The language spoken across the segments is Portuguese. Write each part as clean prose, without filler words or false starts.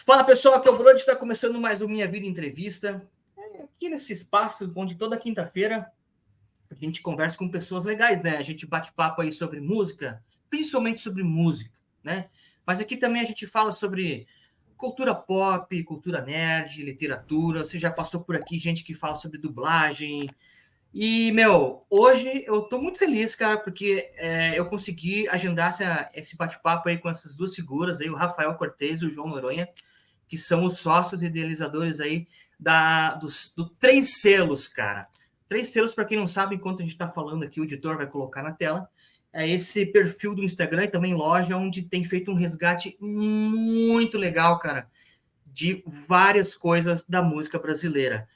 Fala pessoal, aqui é o Brody, está começando mais um Minha Vida Entrevista. Aqui nesse espaço onde toda quinta-feira a gente conversa com pessoas legais, né? A gente bate papo aí sobre música, principalmente sobre música, né? Mas aqui também a gente fala sobre cultura pop, cultura nerd, literatura. Você já passou por aqui gente que fala sobre dublagem. E, hoje eu tô muito feliz, cara, porque eu consegui agendar esse bate-papo aí com essas duas figuras aí, o Rafael Cortez e o João Noronha, que são os sócios idealizadores aí do Três Selos, cara. Três Selos, para quem não sabe, enquanto a gente está falando aqui, o editor vai colocar na tela, é esse perfil do Instagram e também loja, onde tem feito um resgate muito legal, cara, de várias coisas da música brasileira.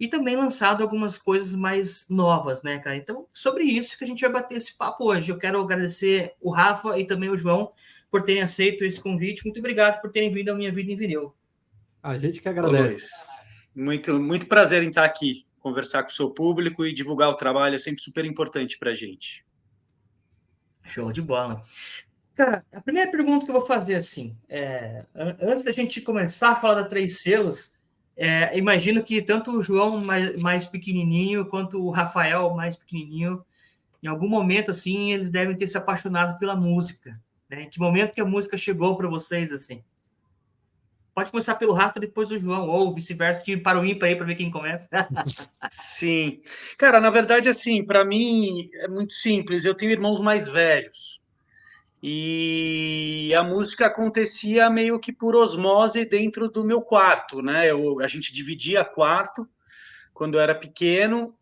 E também lançado algumas coisas mais novas, né, cara? Então, sobre isso que a gente vai bater esse papo hoje. Eu quero agradecer o Rafa e também o João por terem aceito esse convite. Muito obrigado por terem vindo à Minha Vida em Vinil. A gente que Ô, agradece. Luiz, muito prazer em estar aqui, conversar com o seu público e divulgar o trabalho é sempre super importante para a gente. Show de bola. Cara, a primeira pergunta que eu vou fazer, assim, antes da gente começar a falar da Três Selos, imagino que tanto o João mais pequenininho quanto o Rafael mais pequenininho, em algum momento, assim, eles devem ter se apaixonado pela música, né? Em que momento que a música chegou para vocês, assim? Pode começar pelo Rafa, depois o João, ou vice-versa, de para o ímpar aí para ver quem começa. Sim. Cara, na verdade, assim, para mim é muito simples. Eu tenho irmãos mais velhos. E a música acontecia meio que por osmose dentro do meu quarto, né? A gente dividia quarto quando eu era pequeno.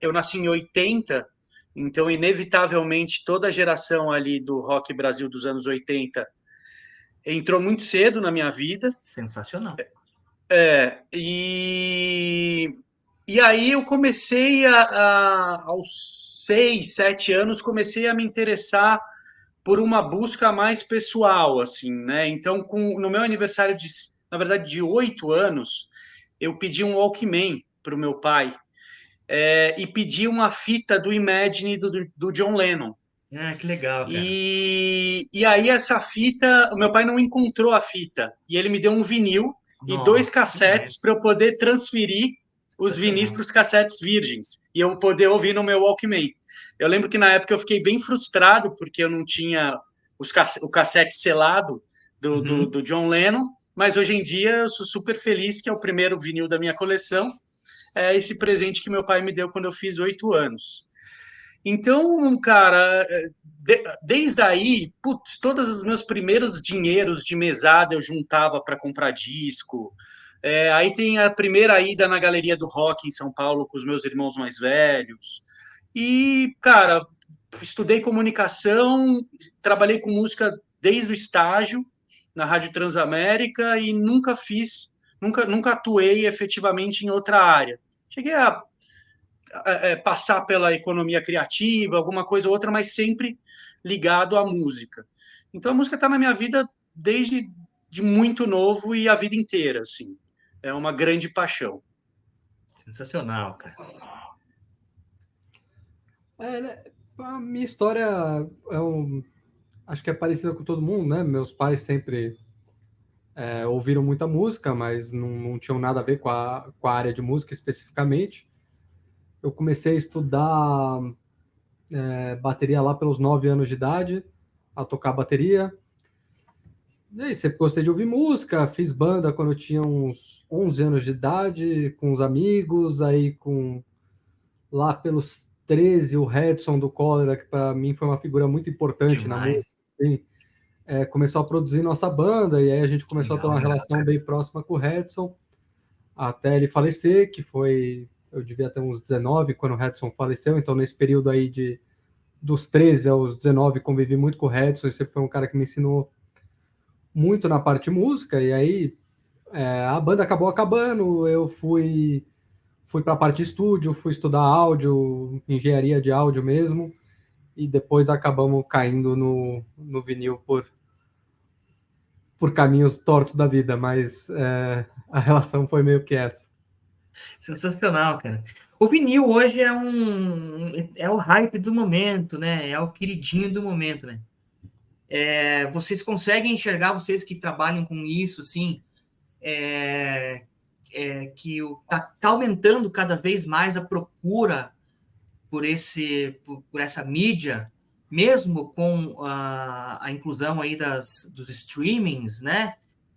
Eu nasci em 80, então, inevitavelmente, toda a geração ali do rock Brasil dos anos 80 entrou muito cedo na minha vida. Sensacional. E aí eu comecei aos 6, 7 anos, comecei a me interessar por uma busca mais pessoal, assim, né? Então, no meu aniversário na verdade, de 8 anos, eu pedi um Walkman para o meu pai, e pedi uma fita do Imagine do John Lennon. Ah, que legal, cara. E aí essa fita, o meu pai não encontrou a fita, e ele me deu um vinil e 2 cassetes para eu poder transferir os vinis para os cassetes virgens, e eu poder ouvir no meu Walkman. Eu lembro que na época eu fiquei bem frustrado, porque eu não tinha o cassete selado do John Lennon, mas hoje em dia eu sou super feliz que é o primeiro vinil da minha coleção, é esse presente que meu pai me deu quando eu fiz 8 anos. Então, cara, desde aí, putz, todos os meus primeiros dinheiros de mesada eu juntava para comprar disco. Aí tem a primeira ida na Galeria do Rock em São Paulo com os meus irmãos mais velhos. E, cara, estudei comunicação, trabalhei com música desde o estágio na Rádio Transamérica e nunca atuei efetivamente em outra área. Cheguei a passar pela economia criativa, alguma coisa ou outra, mas sempre ligado à música. Então a música está na minha vida desde de muito novo e a vida inteira, assim. É uma grande paixão. Sensacional, cara. Né, a minha história acho que é parecida com todo mundo, né? Meus pais sempre ouviram muita música, mas não tinham nada a ver com a área de música especificamente. Eu comecei a estudar bateria lá pelos 9 anos de idade, a tocar bateria. E aí, sempre gostei de ouvir música, fiz banda quando eu tinha uns 11 anos de idade, com os amigos, aí lá pelos 13, o Redson do Cólera, que para mim foi uma figura muito importante na música, começou a produzir nossa banda, e aí a gente começou a ter uma relação bem próxima com o Redson, até ele falecer, que foi, eu devia ter uns 19 quando o Redson faleceu, então nesse período aí dos 13 aos 19 convivi muito com o Redson, e sempre foi um cara que me ensinou muito na parte de música, e aí a banda acabou acabando, eu fui para a parte de estúdio, fui estudar áudio, engenharia de áudio mesmo, e depois acabamos caindo no vinil por caminhos tortos da vida, mas a relação foi meio que essa. Sensacional, cara. O vinil hoje é o hype do momento, né? É o queridinho do momento, né? Vocês conseguem enxergar, vocês que trabalham com isso, assim, que tá aumentando cada vez mais a procura por essa mídia, mesmo com a inclusão aí dos streamings, né?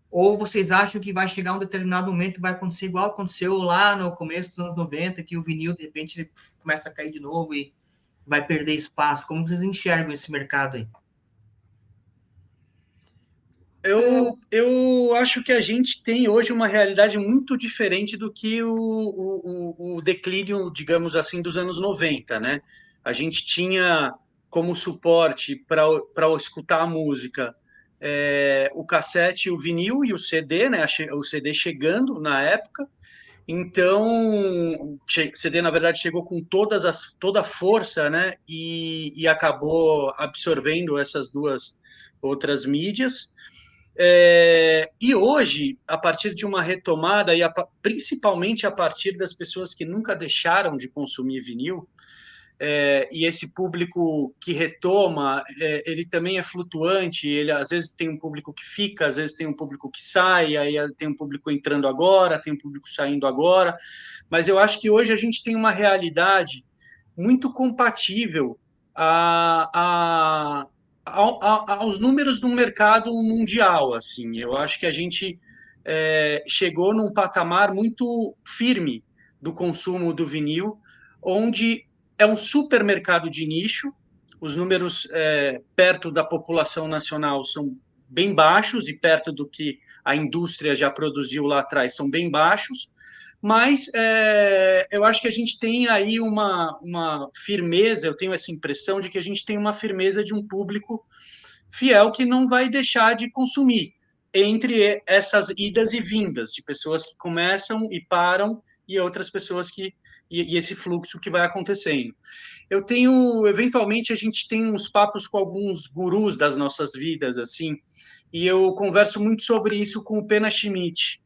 Ou vocês acham que vai chegar um determinado momento e vai acontecer igual aconteceu lá no começo dos anos 90, que o vinil, de repente, ele começa a cair de novo e vai perder espaço? Como vocês enxergam esse mercado aí? Eu acho que a gente tem hoje uma realidade muito diferente do que o declínio, digamos assim, dos anos 90, né? A gente tinha como suporte para escutar a música o cassete, o vinil e o CD, né? O CD chegando na época. Então, o CD, na verdade, chegou com toda a força, né? E acabou absorvendo essas duas outras mídias. E hoje, a partir de uma retomada, principalmente a partir das pessoas que nunca deixaram de consumir vinil, e esse público que retoma, ele também é flutuante, ele às vezes tem um público que fica, às vezes tem um público que sai, aí tem um público entrando agora, tem um público saindo agora, mas eu acho que hoje a gente tem uma realidade muito compatível aos números do mercado mundial. Assim, eu acho que a gente chegou num patamar muito firme do consumo do vinil, onde é um supermercado de nicho, os números perto da população nacional são bem baixos e perto do que a indústria já produziu lá atrás são bem baixos, mas eu acho que a gente tem aí uma firmeza, eu tenho essa impressão de que a gente tem uma firmeza de um público fiel que não vai deixar de consumir, entre essas idas e vindas, de pessoas que começam e param, e outras pessoas e esse fluxo que vai acontecendo. Eventualmente, a gente tem uns papos com alguns gurus das nossas vidas, assim, e eu converso muito sobre isso com o Pena Schmidt,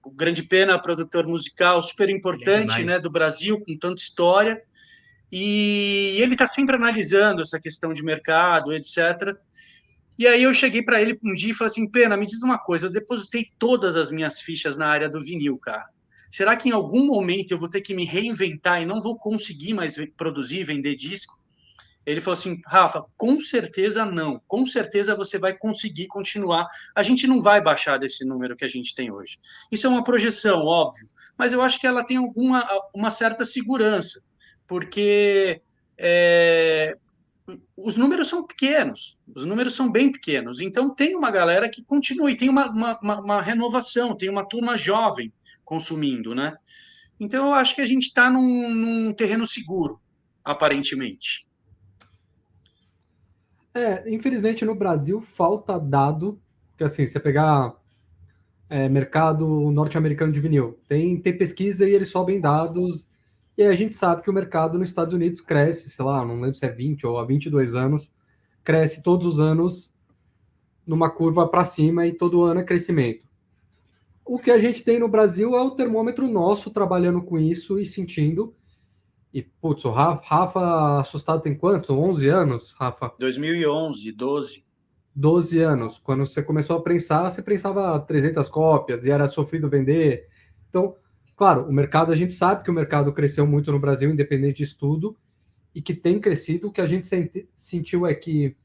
o grande Pena, produtor musical super importante, né, do Brasil, com tanta história, e ele está sempre analisando essa questão de mercado, etc. E aí eu cheguei para ele um dia e falei assim, Pena, me diz uma coisa, eu depositei todas as minhas fichas na área do vinil, cara. Será que em algum momento eu vou ter que me reinventar e não vou conseguir mais produzir, vender disco? Ele falou assim, Rafa, com certeza não. Com certeza você vai conseguir continuar. A gente não vai baixar desse número que a gente tem hoje. Isso é uma projeção, óbvio, mas eu acho que ela tem uma certa segurança, porque os números são pequenos, os números são bem pequenos. Então tem uma galera que continua, e tem uma renovação, tem uma turma jovem consumindo, né? Então eu acho que a gente está num terreno seguro, aparentemente. Infelizmente no Brasil falta dado, que assim, você pegar mercado norte-americano de vinil, tem pesquisa e eles sobem dados, e aí a gente sabe que o mercado nos Estados Unidos cresce, sei lá, não lembro se é 20 ou há 22 anos, cresce todos os anos numa curva para cima e todo ano é crescimento. O que a gente tem no Brasil é o termômetro nosso trabalhando com isso e sentindo. E, putz, o Rafa assustado tem quanto? 11 anos, Rafa? 2011, 12. 12 anos. Quando você começou a prensar, você prensava 300 cópias e era sofrido vender. Então, claro, o mercado, a gente sabe que o mercado cresceu muito no Brasil, independente de estudo, e que tem crescido. O que a gente sentiu é que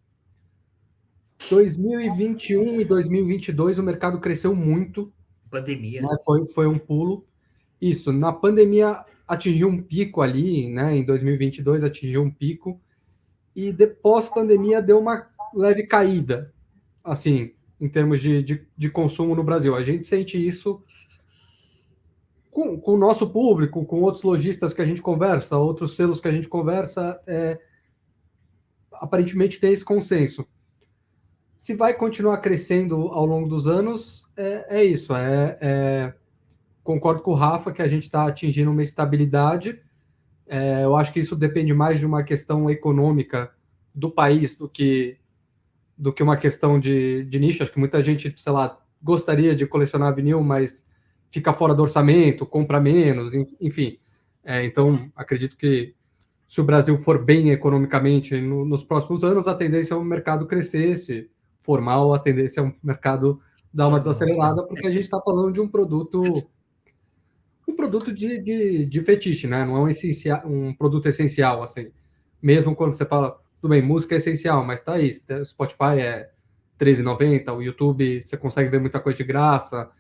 2021 e 2022 o mercado cresceu muito. Pandemia. Né? Foi um pulo. Isso, na pandemia atingiu um pico ali, né? Em 2022 atingiu um pico. E depois pandemia deu uma leve caída, assim, em termos de consumo no Brasil. A gente sente isso com o nosso público, com outros lojistas que a gente conversa, outros selos que a gente conversa, aparentemente tem esse consenso. Se vai continuar crescendo ao longo dos anos, é isso. Concordo com o Rafa que a gente está atingindo uma estabilidade. Eu acho que isso depende mais de uma questão econômica do país do que uma questão de nicho. Acho que muita gente, sei lá, gostaria de colecionar vinil, mas fica fora do orçamento, compra menos, enfim. Então, acredito que se o Brasil for bem economicamente nos próximos anos, a tendência é o mercado crescer, se for mal, a tendência é o mercado dar uma desacelerada, porque a gente está falando de um produto de fetiche, né? Não é um produto essencial, assim. Mesmo quando você fala, tudo bem, música é essencial, mas tá aí, Spotify é R$13,90, o YouTube você consegue ver muita coisa de graça,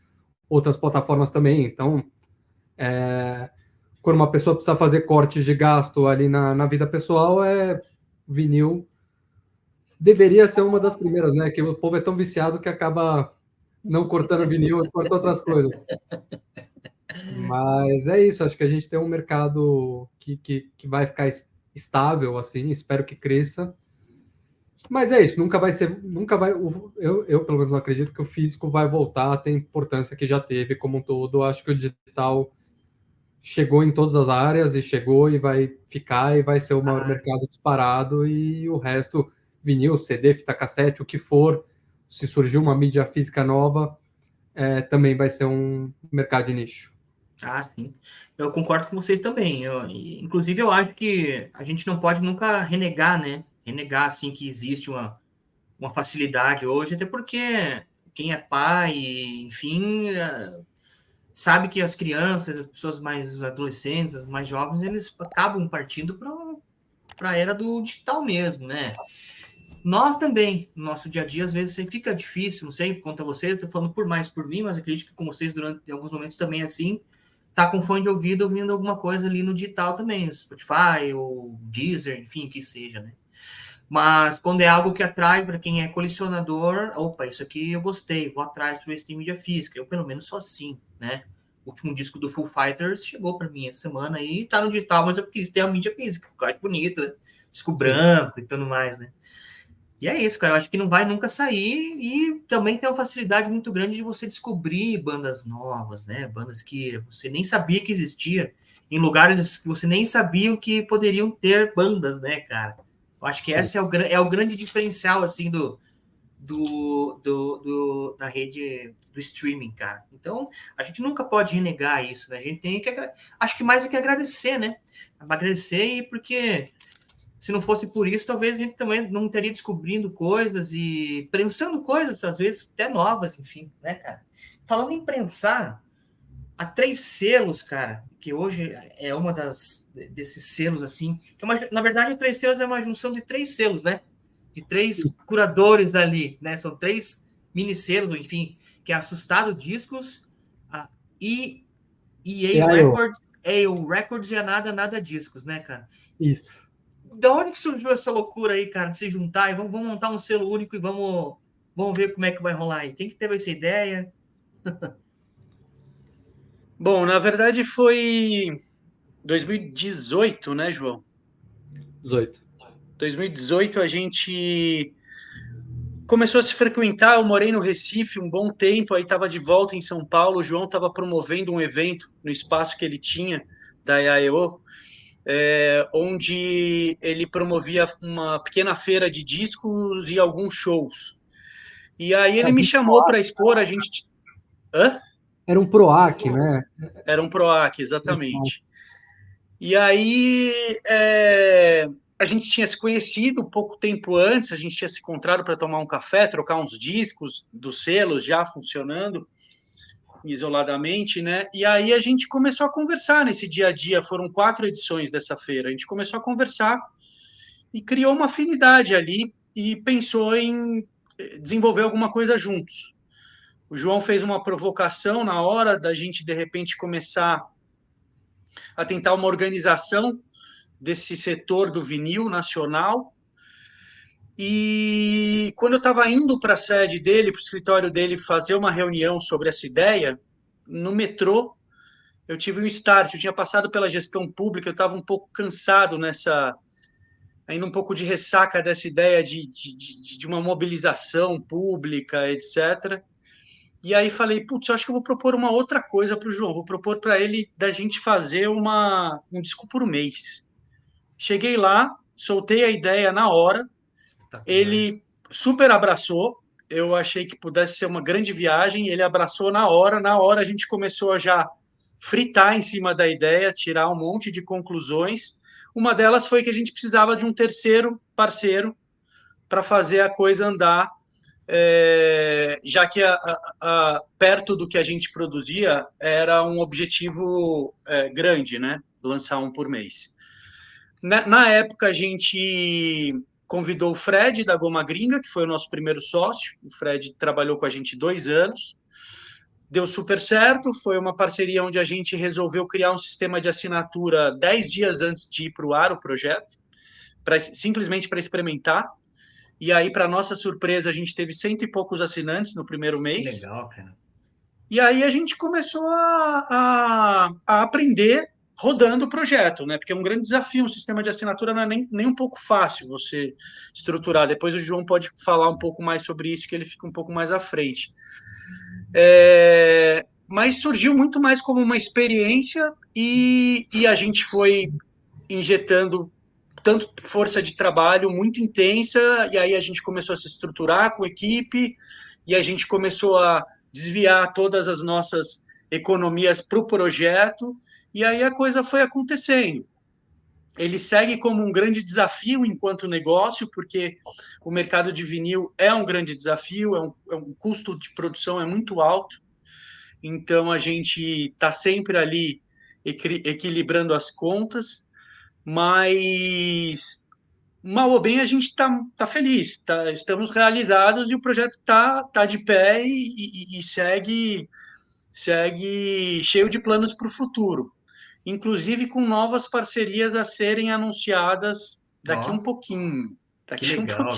outras plataformas também, então quando uma pessoa precisa fazer cortes de gasto ali na vida pessoal, vinil deveria ser uma das primeiras, né? Que o povo é tão viciado que acaba não cortando vinil e corta outras coisas. Mas é isso, acho que a gente tem um mercado que vai ficar estável, assim, espero que cresça. Mas é isso, nunca vai. Eu pelo menos não acredito que o físico vai voltar a ter importância que já teve como um todo. Acho que o digital chegou em todas as áreas e chegou e vai ficar e vai ser o maior mercado disparado, e o resto, vinil, CD, fita cassete, o que for, se surgir uma mídia física nova, também vai ser um mercado de nicho. Ah, sim. Eu concordo com vocês também. Inclusive, eu acho que a gente não pode nunca renegar, né? Renegar, assim, que existe uma facilidade hoje, até porque quem é pai, enfim, sabe que as crianças, as pessoas mais adolescentes, as mais jovens, eles acabam partindo para a era do digital mesmo, né? Nós também, no nosso dia a dia, às vezes fica difícil, não sei quanto a vocês, estou falando por mim, mas acredito que com vocês durante alguns momentos também é assim, tá com fone de ouvido ouvindo alguma coisa ali no digital também, no Spotify ou Deezer, enfim, o que seja, né? Mas quando é algo que atrai para quem é colecionador, opa, isso aqui eu gostei, vou atrás para esse mídia física. Eu pelo menos sou assim, né? O último disco do Foo Fighters chegou para mim essa semana e tá no digital, mas eu quis ter a mídia física, porque eu acho bonito, né? Disco branco e tudo mais, né? E é isso, cara. Eu acho que não vai nunca sair, e também tem uma facilidade muito grande de você descobrir bandas novas, né? Bandas que você nem sabia que existia, em lugares que você nem sabia que poderiam ter bandas, né, cara? Eu acho que esse é o grande diferencial, assim, da rede do streaming, cara. Então, a gente nunca pode renegar isso, né? A gente tem que, acho que mais é que agradecer, né? Agradecer, e porque se não fosse por isso, talvez a gente também não teria descobrindo coisas e prensando coisas, às vezes até novas, enfim, né, cara? Falando em prensar, há 3 selos, cara, que hoje é uma desses selos, assim, que na verdade, 3 selos é uma junção de 3 selos, né? De 3 curadores ali, né? São 3 mini selos, enfim, que é Assustado Discos, a EA Records e a Nada Discos, né, cara? Isso. Da onde que surgiu essa loucura aí, cara, de se juntar e vamos montar um selo único e vamos ver como é que vai rolar aí? Quem que teve essa ideia? Bom, na verdade foi 2018, né, João? 18. 2018 a gente começou a se frequentar. Eu morei no Recife um bom tempo, aí estava de volta em São Paulo. O João estava promovendo um evento no espaço que ele tinha da IAEO, onde ele promovia uma pequena feira de discos e alguns shows. E aí ele me chamou para expor. A gente. Hã? Era um PROAC, né? Era um PROAC, exatamente. E aí a gente tinha se conhecido pouco tempo antes, a gente tinha se encontrado para tomar um café, trocar uns discos dos selos já funcionando isoladamente, né? E aí a gente começou a conversar nesse dia a dia. Foram 4 edições dessa feira. A gente começou a conversar e criou uma afinidade ali e pensou em desenvolver alguma coisa juntos. O João fez uma provocação na hora da gente, de repente, começar a tentar uma organização desse setor do vinil nacional. E quando eu estava indo para a sede dele, para o escritório dele, fazer uma reunião sobre essa ideia, no metrô, eu tive um start. Eu tinha passado pela gestão pública, eu estava um pouco cansado ainda um pouco de ressaca dessa ideia de uma mobilização pública, etc. E aí falei, putz, eu acho que eu vou propor uma outra coisa para o João. Vou propor para ele da gente fazer um disco por mês. Cheguei lá, soltei a ideia na hora, ele super abraçou. Eu achei que pudesse ser uma grande viagem, ele abraçou na hora a gente começou a já fritar em cima da ideia, tirar um monte de conclusões. Uma delas foi que a gente precisava de um terceiro parceiro para fazer a coisa andar, já que perto do que a gente produzia era um objetivo grande, né? Lançar um por mês. Na época, a gente convidou o Fred, da Goma Gringa, que foi o nosso primeiro sócio. O Fred trabalhou com a gente 2 anos. Deu super certo, foi uma parceria onde a gente resolveu criar um sistema de assinatura 10 dias antes de ir para o ar o projeto, simplesmente para experimentar. E aí, para nossa surpresa, a gente teve 100 e poucos assinantes no primeiro mês. Que legal, cara. E aí a gente começou a aprender rodando o projeto, né? Porque é um grande desafio, um sistema de assinatura não é nem um pouco fácil você estruturar. Depois o João pode falar um pouco mais sobre isso, que ele fica um pouco mais à frente. Mas surgiu muito mais como uma experiência e a gente foi injetando tanto força de trabalho muito intensa, e aí a gente começou a se estruturar com equipe, e a gente começou a desviar todas as nossas economias para o projeto, e aí a coisa foi acontecendo. Ele segue como um grande desafio enquanto negócio, porque o mercado de vinil é um grande desafio, um custo de produção é muito alto, então a gente está sempre ali equilibrando as contas, mas mal ou bem a gente está feliz, estamos realizados e o projeto tá de pé e segue cheio de planos para o futuro, inclusive com novas parcerias a serem anunciadas daqui um pouquinho. Que legal,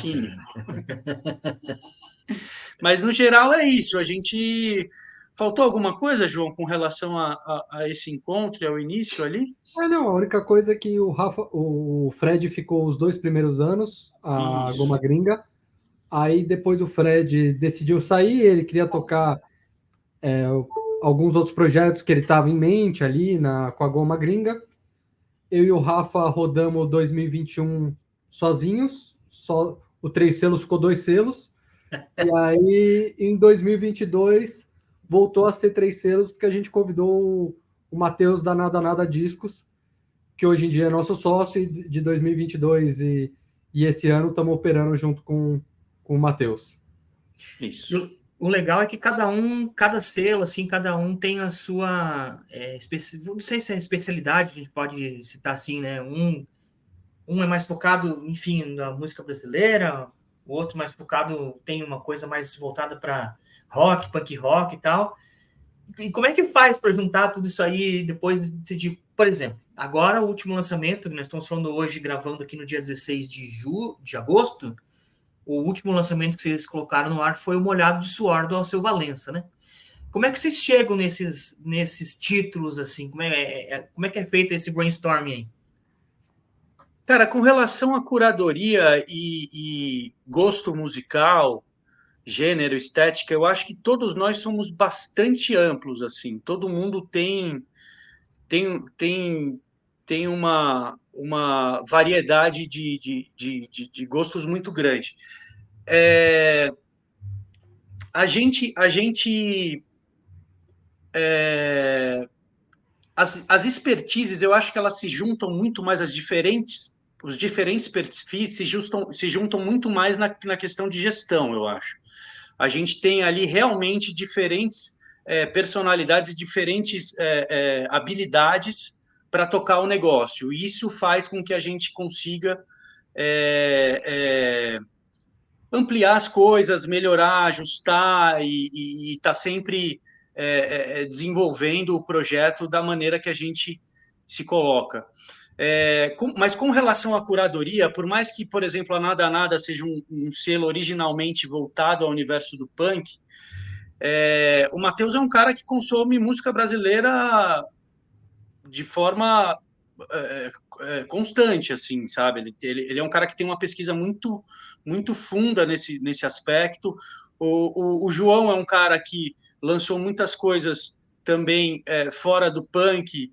Mas no geral é isso. A gente faltou alguma coisa, João, com relação a esse encontro e ao início ali? Não, a única coisa é que o Fred ficou os 2 primeiros anos, a Isso. Goma Gringa. Aí depois o Fred decidiu sair, ele queria tocar alguns outros projetos que ele estava em mente ali com a Goma Gringa. Eu e o Rafa rodamos 2021 sozinhos, só o 3 selos ficou 2 selos. E aí em 2022 voltou a ser 3 selos, porque a gente convidou o Matheus da Nada Nada Discos, que hoje em dia é nosso sócio, e de 2022 e esse ano estamos operando junto com o Matheus. Isso. O legal é que cada selo, assim, cada um tem a sua, não sei se é especialidade, a gente pode citar assim, né? Um é mais focado, enfim, na música brasileira, o outro mais focado, tem uma coisa mais voltada para rock, punk rock e tal. E como é que faz para juntar tudo isso aí depois de decidir, por exemplo, agora o último lançamento, nós estamos falando hoje, gravando aqui no dia 16 de agosto, o último lançamento que vocês colocaram no ar foi o Molhado de Suor do Alceu Valença, né? Como é que vocês chegam nesses títulos, assim? Como é que é feito esse brainstorming aí? Cara, com relação à curadoria e gosto musical, gênero, estética, eu acho que todos nós somos bastante amplos, assim. Todo mundo tem uma variedade de gostos muito grande. As expertises, eu acho que elas se juntam muito mais, os diferentes perfis se juntam muito mais na questão de gestão, eu acho. A gente tem ali realmente diferentes personalidades e diferentes habilidades para tocar o negócio. E isso faz com que a gente consiga ampliar as coisas, melhorar, ajustar e estar sempre desenvolvendo o projeto da maneira que a gente se coloca. Mas com relação à curadoria, por mais que, por exemplo, a Nada Nada seja um selo originalmente voltado ao universo do punk, o Matheus é um cara que consome música brasileira de forma constante, assim, sabe? Ele é um cara que tem uma pesquisa muito, muito funda nesse aspecto. O João é um cara que lançou muitas coisas também fora do punk,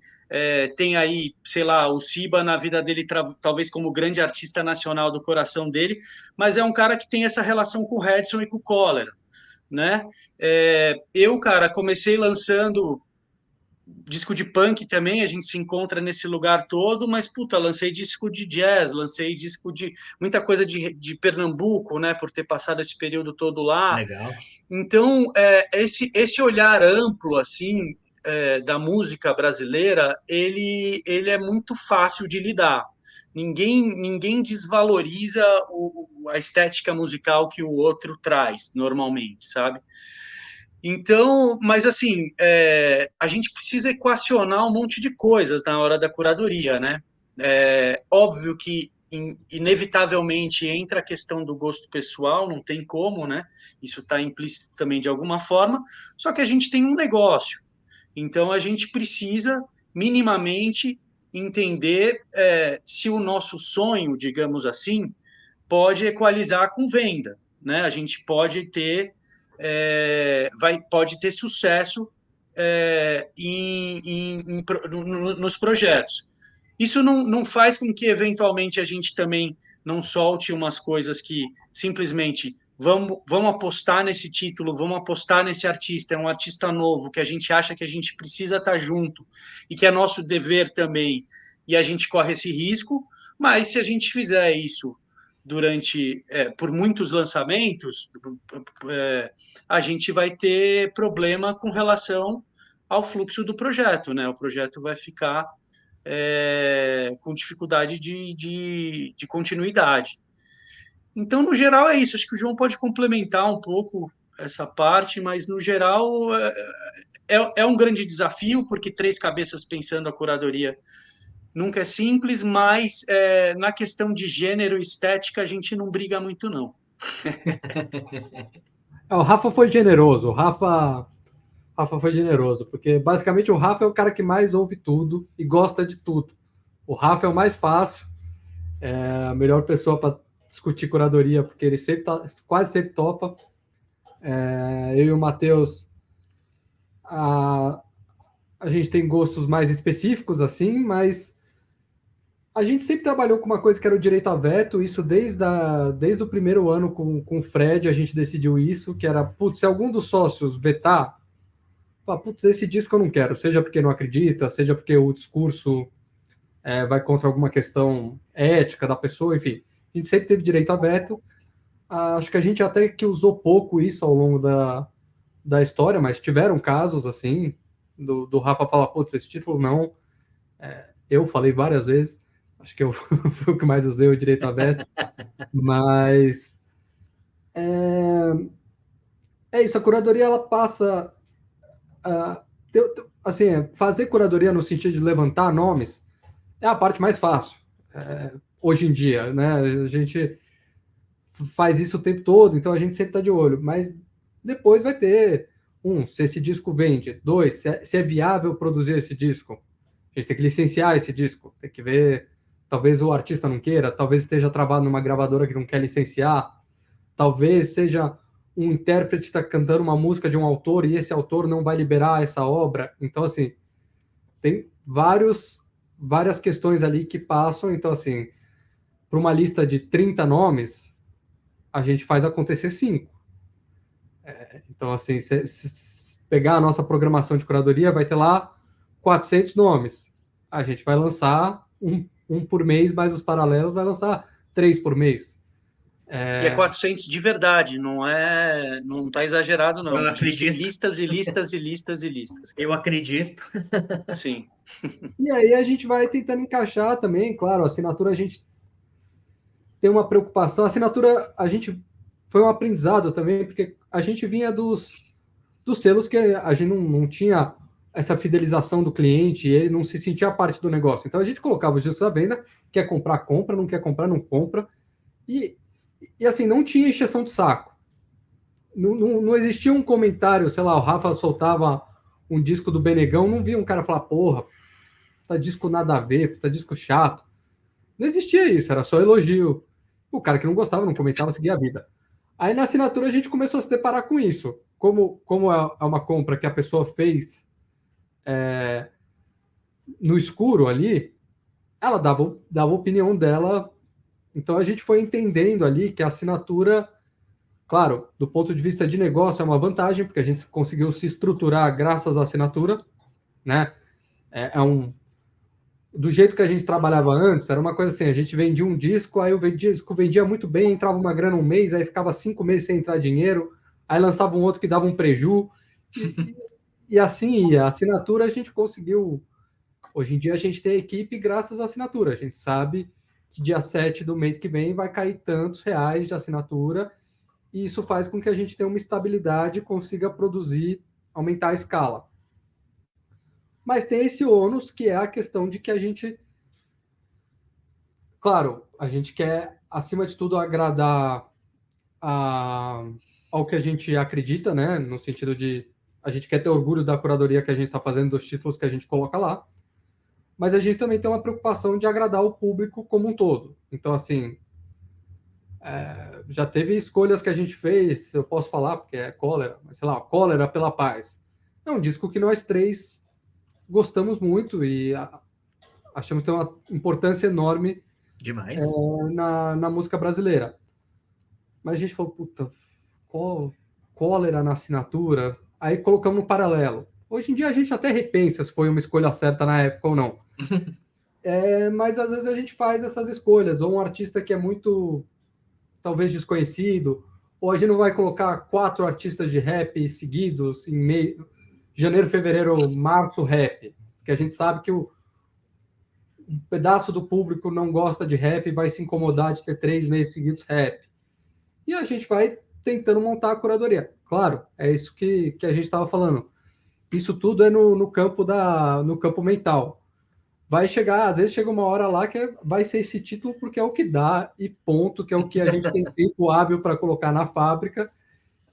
tem aí, sei lá, o Siba na vida dele, talvez como grande artista nacional do coração dele, mas é um cara que tem essa relação com o Redson e com o Cólera, né? Eu, cara, comecei lançando disco de punk também, a gente se encontra nesse lugar todo, mas, puta, lancei disco de jazz, lancei disco de muita coisa de Pernambuco, né, por ter passado esse período todo lá. Legal. Então, esse olhar amplo, assim, da música brasileira, ele é muito fácil de lidar. Ninguém desvaloriza a estética musical que o outro traz, normalmente, sabe? Então, mas assim, a gente precisa equacionar um monte de coisas na hora da curadoria, né? Óbvio que inevitavelmente entra a questão do gosto pessoal, não tem como, né? Isso está implícito também de alguma forma, só que a gente tem um negócio, então a gente precisa minimamente entender se o nosso sonho, digamos assim, pode equalizar com venda, né? A gente pode ter pode ter sucesso nos projetos. Isso não faz com que, eventualmente, a gente também não solte umas coisas que simplesmente vamos apostar nesse título, vamos apostar nesse artista, é um artista novo, que a gente acha que a gente precisa estar junto e que é nosso dever também, e a gente corre esse risco, mas se a gente fizer isso por muitos lançamentos, a gente vai ter problema com relação ao fluxo do projeto, né? O projeto vai ficar com dificuldade de continuidade. Então, no geral, é isso. Acho que o João pode complementar um pouco essa parte, mas, no geral, é um grande desafio, porque 3 cabeças pensando a curadoria nunca é simples, mas na questão de gênero e estética a gente não briga muito, não. O Rafa foi generoso. Rafa foi generoso, porque basicamente o Rafa é o cara que mais ouve tudo e gosta de tudo. O Rafa é o mais fácil, é a melhor pessoa para discutir curadoria, porque ele quase sempre topa. Eu e o Matheus, a gente tem gostos mais específicos, assim, mas a gente sempre trabalhou com uma coisa que era o direito a veto, isso desde o primeiro ano com o Fred, a gente decidiu isso, que era, putz, se algum dos sócios vetar, putz, esse disco eu não quero, seja porque não acredita, seja porque o discurso vai contra alguma questão ética da pessoa, enfim. A gente sempre teve direito a veto. Acho que a gente até que usou pouco isso ao longo da história, mas tiveram casos assim, do Rafa falar, putz, esse título não. Eu falei várias vezes, acho que eu fui o que mais usei o direito a veto, mas isso, a curadoria ela passa assim, fazer curadoria no sentido de levantar nomes é a parte mais fácil hoje em dia, né? A gente faz isso o tempo todo, então a gente sempre está de olho, mas depois vai ter se esse disco vende, 2, se é viável produzir esse disco, a gente tem que licenciar esse disco, tem que ver, talvez o artista não queira, talvez esteja travado numa gravadora que não quer licenciar, talvez seja um intérprete está cantando uma música de um autor e esse autor não vai liberar essa obra, então assim, tem várias questões ali que passam, então assim, para uma lista de 30 nomes, a gente faz acontecer 5. Então, assim, se pegar a nossa programação de curadoria, vai ter lá 400 nomes. A gente vai lançar um por mês, mais os paralelos vai lançar 3 por mês. E 400 de verdade, não está exagerado, não. Eu a gente tem acredito. listas e listas e listas e listas. Eu acredito. Sim. E aí a gente vai tentando encaixar também, claro, a assinatura a gente tem uma preocupação. A assinatura a gente foi um aprendizado também, porque a gente vinha dos selos que a gente não tinha essa fidelização do cliente, e ele não se sentia parte do negócio. Então a gente colocava os discos à venda, quer comprar, compra, não quer comprar, não compra. E assim, não tinha encheção de saco. Não existia um comentário, sei lá, o Rafa soltava um disco do Benegão, não via um cara falar, porra, tá disco nada a ver, tá disco chato. Não existia isso, era só elogio. O cara que não gostava, não comentava, seguia a vida. Aí na assinatura a gente começou a se deparar com isso. Como é uma compra que a pessoa fez no escuro ali, ela dava a opinião dela. Então a gente foi entendendo ali que a assinatura, claro, do ponto de vista de negócio é uma vantagem, porque a gente conseguiu se estruturar graças à assinatura, né? Do jeito que a gente trabalhava antes, era uma coisa assim, a gente vendia um disco, aí o disco vendia muito bem, entrava uma grana um mês, aí ficava 5 meses sem entrar dinheiro, aí lançava um outro que dava um preju, e assim ia. A assinatura a gente conseguiu. Hoje em dia a gente tem equipe graças à assinatura. A gente sabe que dia 7 do mês que vem vai cair tantos reais de assinatura, e isso faz com que a gente tenha uma estabilidade e consiga produzir, aumentar a escala. Mas tem esse ônus, que é a questão de que a gente... Claro, a gente quer, acima de tudo, agradar ao que a gente acredita, né? No sentido de a gente quer ter orgulho da curadoria que a gente está fazendo, dos títulos que a gente coloca lá, mas a gente também tem uma preocupação de agradar o público como um todo. Então, assim, já teve escolhas que a gente fez, eu posso falar, porque é Cólera, mas sei lá, Cólera pela Paz. É um disco que nós três gostamos muito e achamos que tem uma importância enorme Demais. na música brasileira. Mas a gente falou, puta, Cólera na assinatura, aí colocamos no paralelo. Hoje em dia a gente até repensa se foi uma escolha certa na época ou não. Mas às vezes a gente faz essas escolhas, ou um artista que é muito, talvez, desconhecido, ou a gente não vai colocar 4 artistas de rap seguidos em janeiro, fevereiro, março, rap, porque a gente sabe que um pedaço do público não gosta de rap e vai se incomodar de ter 3 meses seguidos rap. E a gente vai tentando montar a curadoria. Claro, é isso que a gente estava falando. Isso tudo é no campo mental. Vai chegar, às vezes chega uma hora lá que vai ser esse título porque é o que dá e ponto, que é o que a gente tem tempo hábil para colocar na fábrica.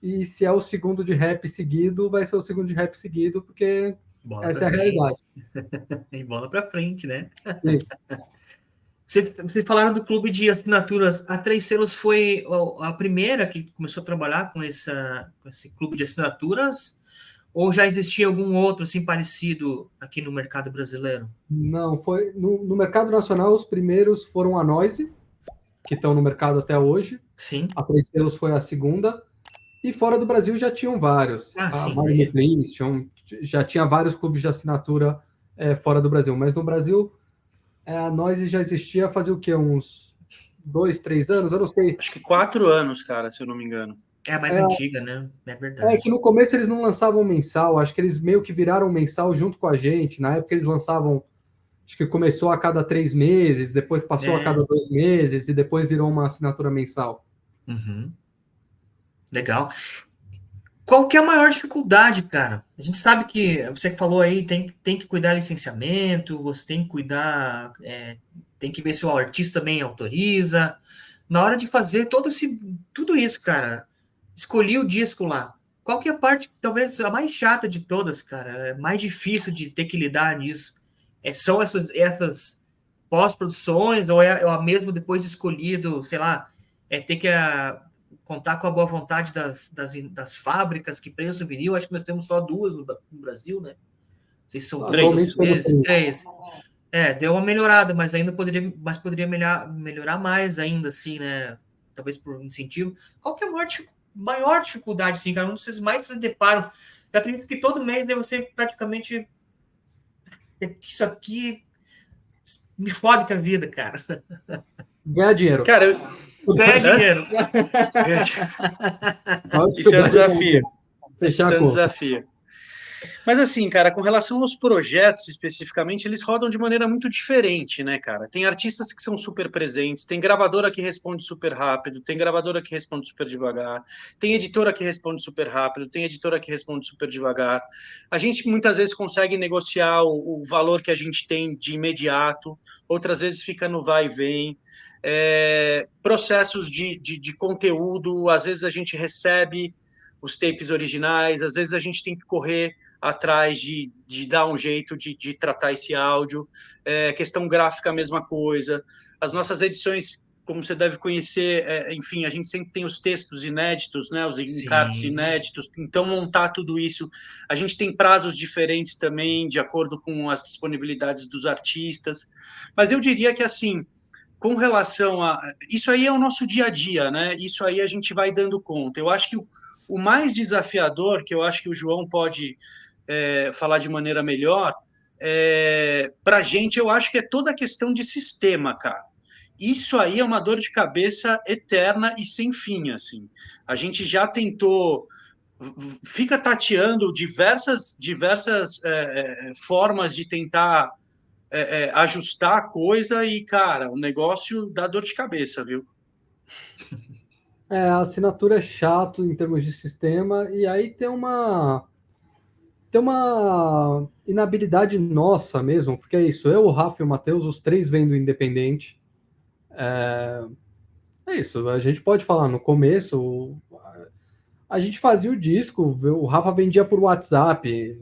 E se é o segundo de rap seguido, vai ser o segundo de rap seguido, porque essa é a realidade. E bola para frente, né? Sim. Vocês falaram do clube de assinaturas. A Três Selos foi a primeira que começou a trabalhar com esse clube de assinaturas? Ou já existia algum outro assim parecido aqui no mercado brasileiro? Não, foi no mercado nacional. Os primeiros foram a Noise, que estão no mercado até hoje. Sim. A Três Selos foi a segunda. E fora do Brasil já tinham vários. A Mario Prince já tinha vários clubes de assinatura fora do Brasil. Mas no Brasil, a Noise já existia fazia o quê? Uns 2, 3 anos? Eu não sei. Acho que 4 anos, cara, se eu não me engano. É a mais antiga, né? É verdade. É que no começo eles não lançavam mensal. Acho que eles meio que viraram mensal junto com a gente. Na época eles lançavam... Acho que começou a cada 3 meses, depois passou a cada 2 meses e depois virou uma assinatura mensal. Uhum. Legal. Qual que é a maior dificuldade, cara? A gente sabe que, você falou aí, tem que cuidar do licenciamento, você tem que cuidar, tem que ver se o artista também autoriza. Na hora de fazer tudo isso, cara, escolhi o disco lá. Qual que é a parte, talvez, a mais chata de todas, cara? É mais difícil de ter que lidar nisso? São essas pós-produções, ou é mesmo depois escolhido, sei lá, ter que contar com a boa vontade das fábricas que prensam vinil? Acho que nós temos só 2 no Brasil, né? Não sei se são 3 meses, 3. Deu uma melhorada, mas ainda poderia melhorar mais ainda, assim, né? Talvez por incentivo. Qual que é a maior dificuldade, assim, cara? Onde vocês mais se deparam? Eu acredito que todo mês deve ser praticamente... Isso aqui me fode com a vida, cara. Ganhar dinheiro. Cara, ganhar dinheiro. Isso é um desafio. Fechar Isso é um desafio. Mas assim, cara, com relação aos projetos especificamente, eles rodam de maneira muito diferente, né, cara? Tem artistas que são super presentes, tem gravadora que responde super rápido, tem gravadora que responde super devagar, tem editora que responde super rápido, tem editora que responde super devagar. A gente muitas vezes consegue negociar o valor que a gente tem de imediato, outras vezes fica no vai e vem. Processos de conteúdo, às vezes a gente recebe os tapes originais, às vezes a gente tem que correr atrás de dar um jeito de tratar esse áudio. Questão gráfica, a mesma coisa. As nossas edições, como você deve conhecer, enfim, a gente sempre tem os textos inéditos, né, os encartes inéditos, então montar tudo isso. A gente tem prazos diferentes também, de acordo com as disponibilidades dos artistas. Mas eu diria que, assim, com relação a... Isso aí é o nosso dia a dia, né? Isso aí a gente vai dando conta. Eu acho que o mais desafiador, que eu acho que o João pode falar de maneira melhor, para a gente, eu acho que é toda a questão de sistema, cara. Isso aí é uma dor de cabeça eterna e sem fim, assim. A gente já tentou, fica tateando diversas formas de tentar ajustar a coisa e, cara, o negócio dá dor de cabeça, viu? A assinatura é chato em termos de sistema, e aí tem uma inabilidade nossa mesmo, porque é isso, eu, o Rafa e o Matheus, os três vêm do independente. É isso, a gente pode falar, no começo, a gente fazia o disco, o Rafa vendia por WhatsApp,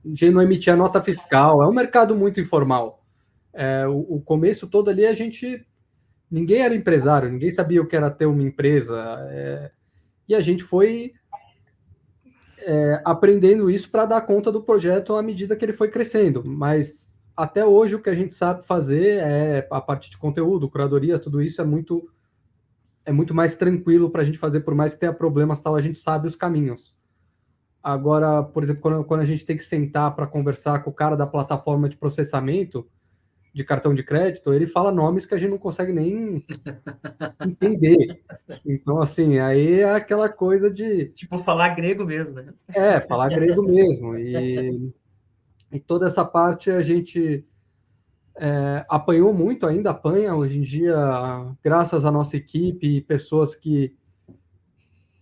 a gente não emitia nota fiscal, é um mercado muito informal. O começo todo ali, ninguém era empresário, ninguém sabia o que era ter uma empresa, e a gente foi aprendendo isso para dar conta do projeto à medida que ele foi crescendo. Mas até hoje o que a gente sabe fazer é a parte de conteúdo, curadoria, tudo isso é muito mais tranquilo para a gente fazer, por mais que tenha problemas tal, a gente sabe os caminhos. Agora, por exemplo, quando a gente tem que sentar para conversar com o cara da plataforma de processamento de cartão de crédito, ele fala nomes que a gente não consegue nem entender. Então, assim, aí é aquela coisa de... Tipo, falar grego mesmo, né? falar grego mesmo. E toda essa parte a gente apanhou muito, ainda apanha hoje em dia, graças à nossa equipe, pessoas que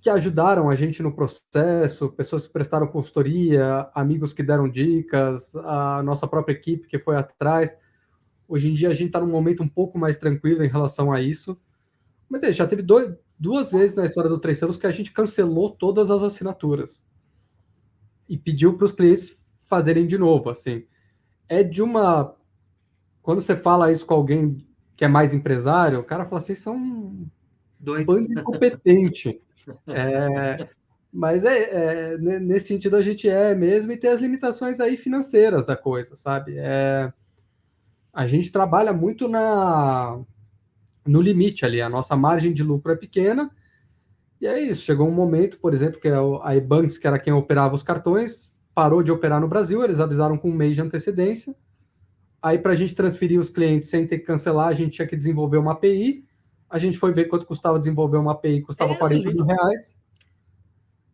ajudaram a gente no processo, pessoas que prestaram consultoria, amigos que deram dicas, a nossa própria equipe que foi atrás. Hoje em dia a gente está num momento um pouco mais tranquilo em relação a isso. Mas já teve duas vezes na história do 3 anos que a gente cancelou todas as assinaturas e pediu para os clientes fazerem de novo. Assim, quando você fala isso com alguém que é mais empresário, o cara fala assim, são um bando incompetente. Mas nesse sentido a gente mesmo, e tem as limitações aí financeiras da coisa, sabe? A gente trabalha muito no limite ali, a nossa margem de lucro é pequena, e é isso. Chegou um momento, por exemplo, que a Ebanks, que era quem operava os cartões, parou de operar no Brasil, eles avisaram com um mês de antecedência. Aí, para a gente transferir os clientes sem ter que cancelar, a gente tinha que desenvolver uma API. A gente foi ver quanto custava desenvolver uma API, custava 40 mil reais.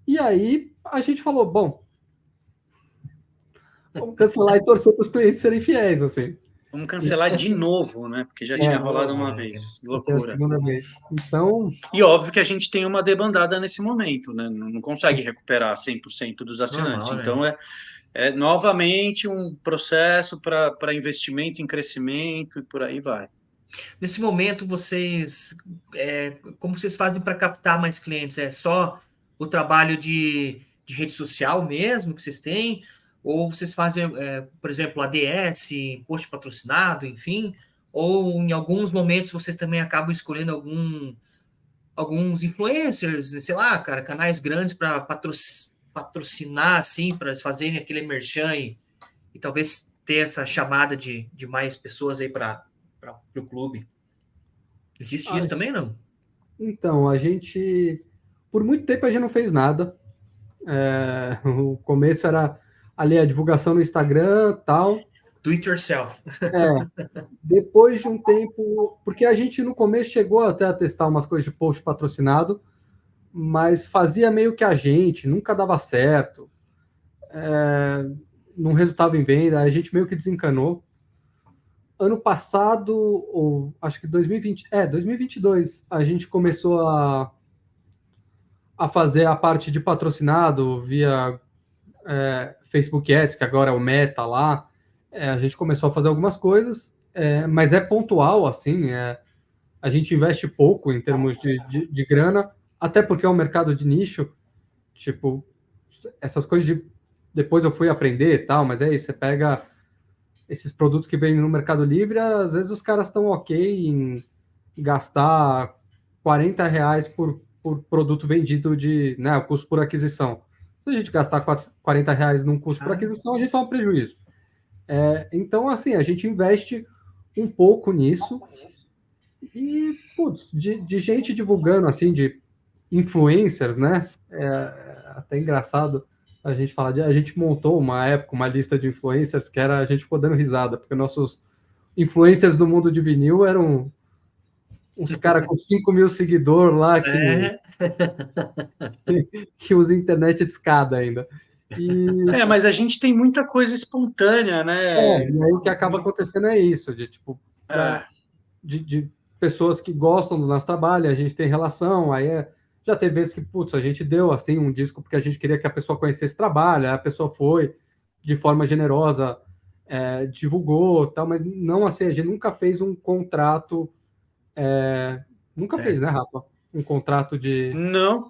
E aí, a gente falou, bom, vamos cancelar e torcer para os clientes serem fiéis, assim. Vamos cancelar de novo, né? Porque já tinha rolado uma vez. Loucura. Segunda vez. Então... E óbvio que a gente tem uma debandada nesse momento, né? Não consegue recuperar 100% dos assinantes. Normal, então, né? É novamente um processo para investimento em crescimento e por aí vai. Nesse momento, como vocês fazem para captar mais clientes? É só o trabalho de rede social mesmo que vocês têm? Ou vocês fazem, por exemplo, ADS, post patrocinado, enfim? Ou em alguns momentos vocês também acabam escolhendo alguns influencers, sei lá, cara, canais grandes para patrocinar, assim, para eles fazerem aquele merchan e talvez ter essa chamada de mais pessoas aí para o clube. Existe isso também, não? Então, por muito tempo a gente não fez nada. O começo era ali a divulgação no Instagram, tal. Do it yourself. Depois de um tempo, porque a gente no começo chegou até a testar umas coisas de post patrocinado, mas fazia meio que a gente, nunca dava certo, não resultava em venda, a gente meio que desencanou. Ano passado, ou acho que 2022, a gente começou a fazer a parte de patrocinado via Facebook Ads, que agora é o Meta lá. A gente começou a fazer algumas coisas, mas é pontual, assim, a gente investe pouco em termos de grana, até porque é um mercado de nicho, tipo, essas coisas depois eu fui aprender e tal, mas é isso, você pega esses produtos que vêm no Mercado Livre, às vezes os caras estão ok em gastar R$40 por produto vendido o custo por aquisição. Se a gente gastar R$40 num custo por aquisição, a gente toma um prejuízo. Então, assim, a gente investe um pouco nisso e, putz, de gente divulgando, assim, de influencers, né? Até engraçado. a gente fala a gente montou uma época uma lista de influencers que era a gente ficou dando risada, porque nossos influencers do mundo de vinil eram uns caras com 5 mil seguidores lá que usa internet de escada ainda. Mas a gente tem muita coisa espontânea, né? E aí o que acaba acontecendo é isso, de tipo, de pessoas que gostam do nosso trabalho, a gente tem relação, já teve vezes que, putz, a gente deu assim um disco porque a gente queria que a pessoa conhecesse o trabalho, aí a pessoa foi de forma generosa, divulgou, tal, mas não assim, a gente nunca fez um contrato, nunca fez, né, Rafa? Um contrato de... Não.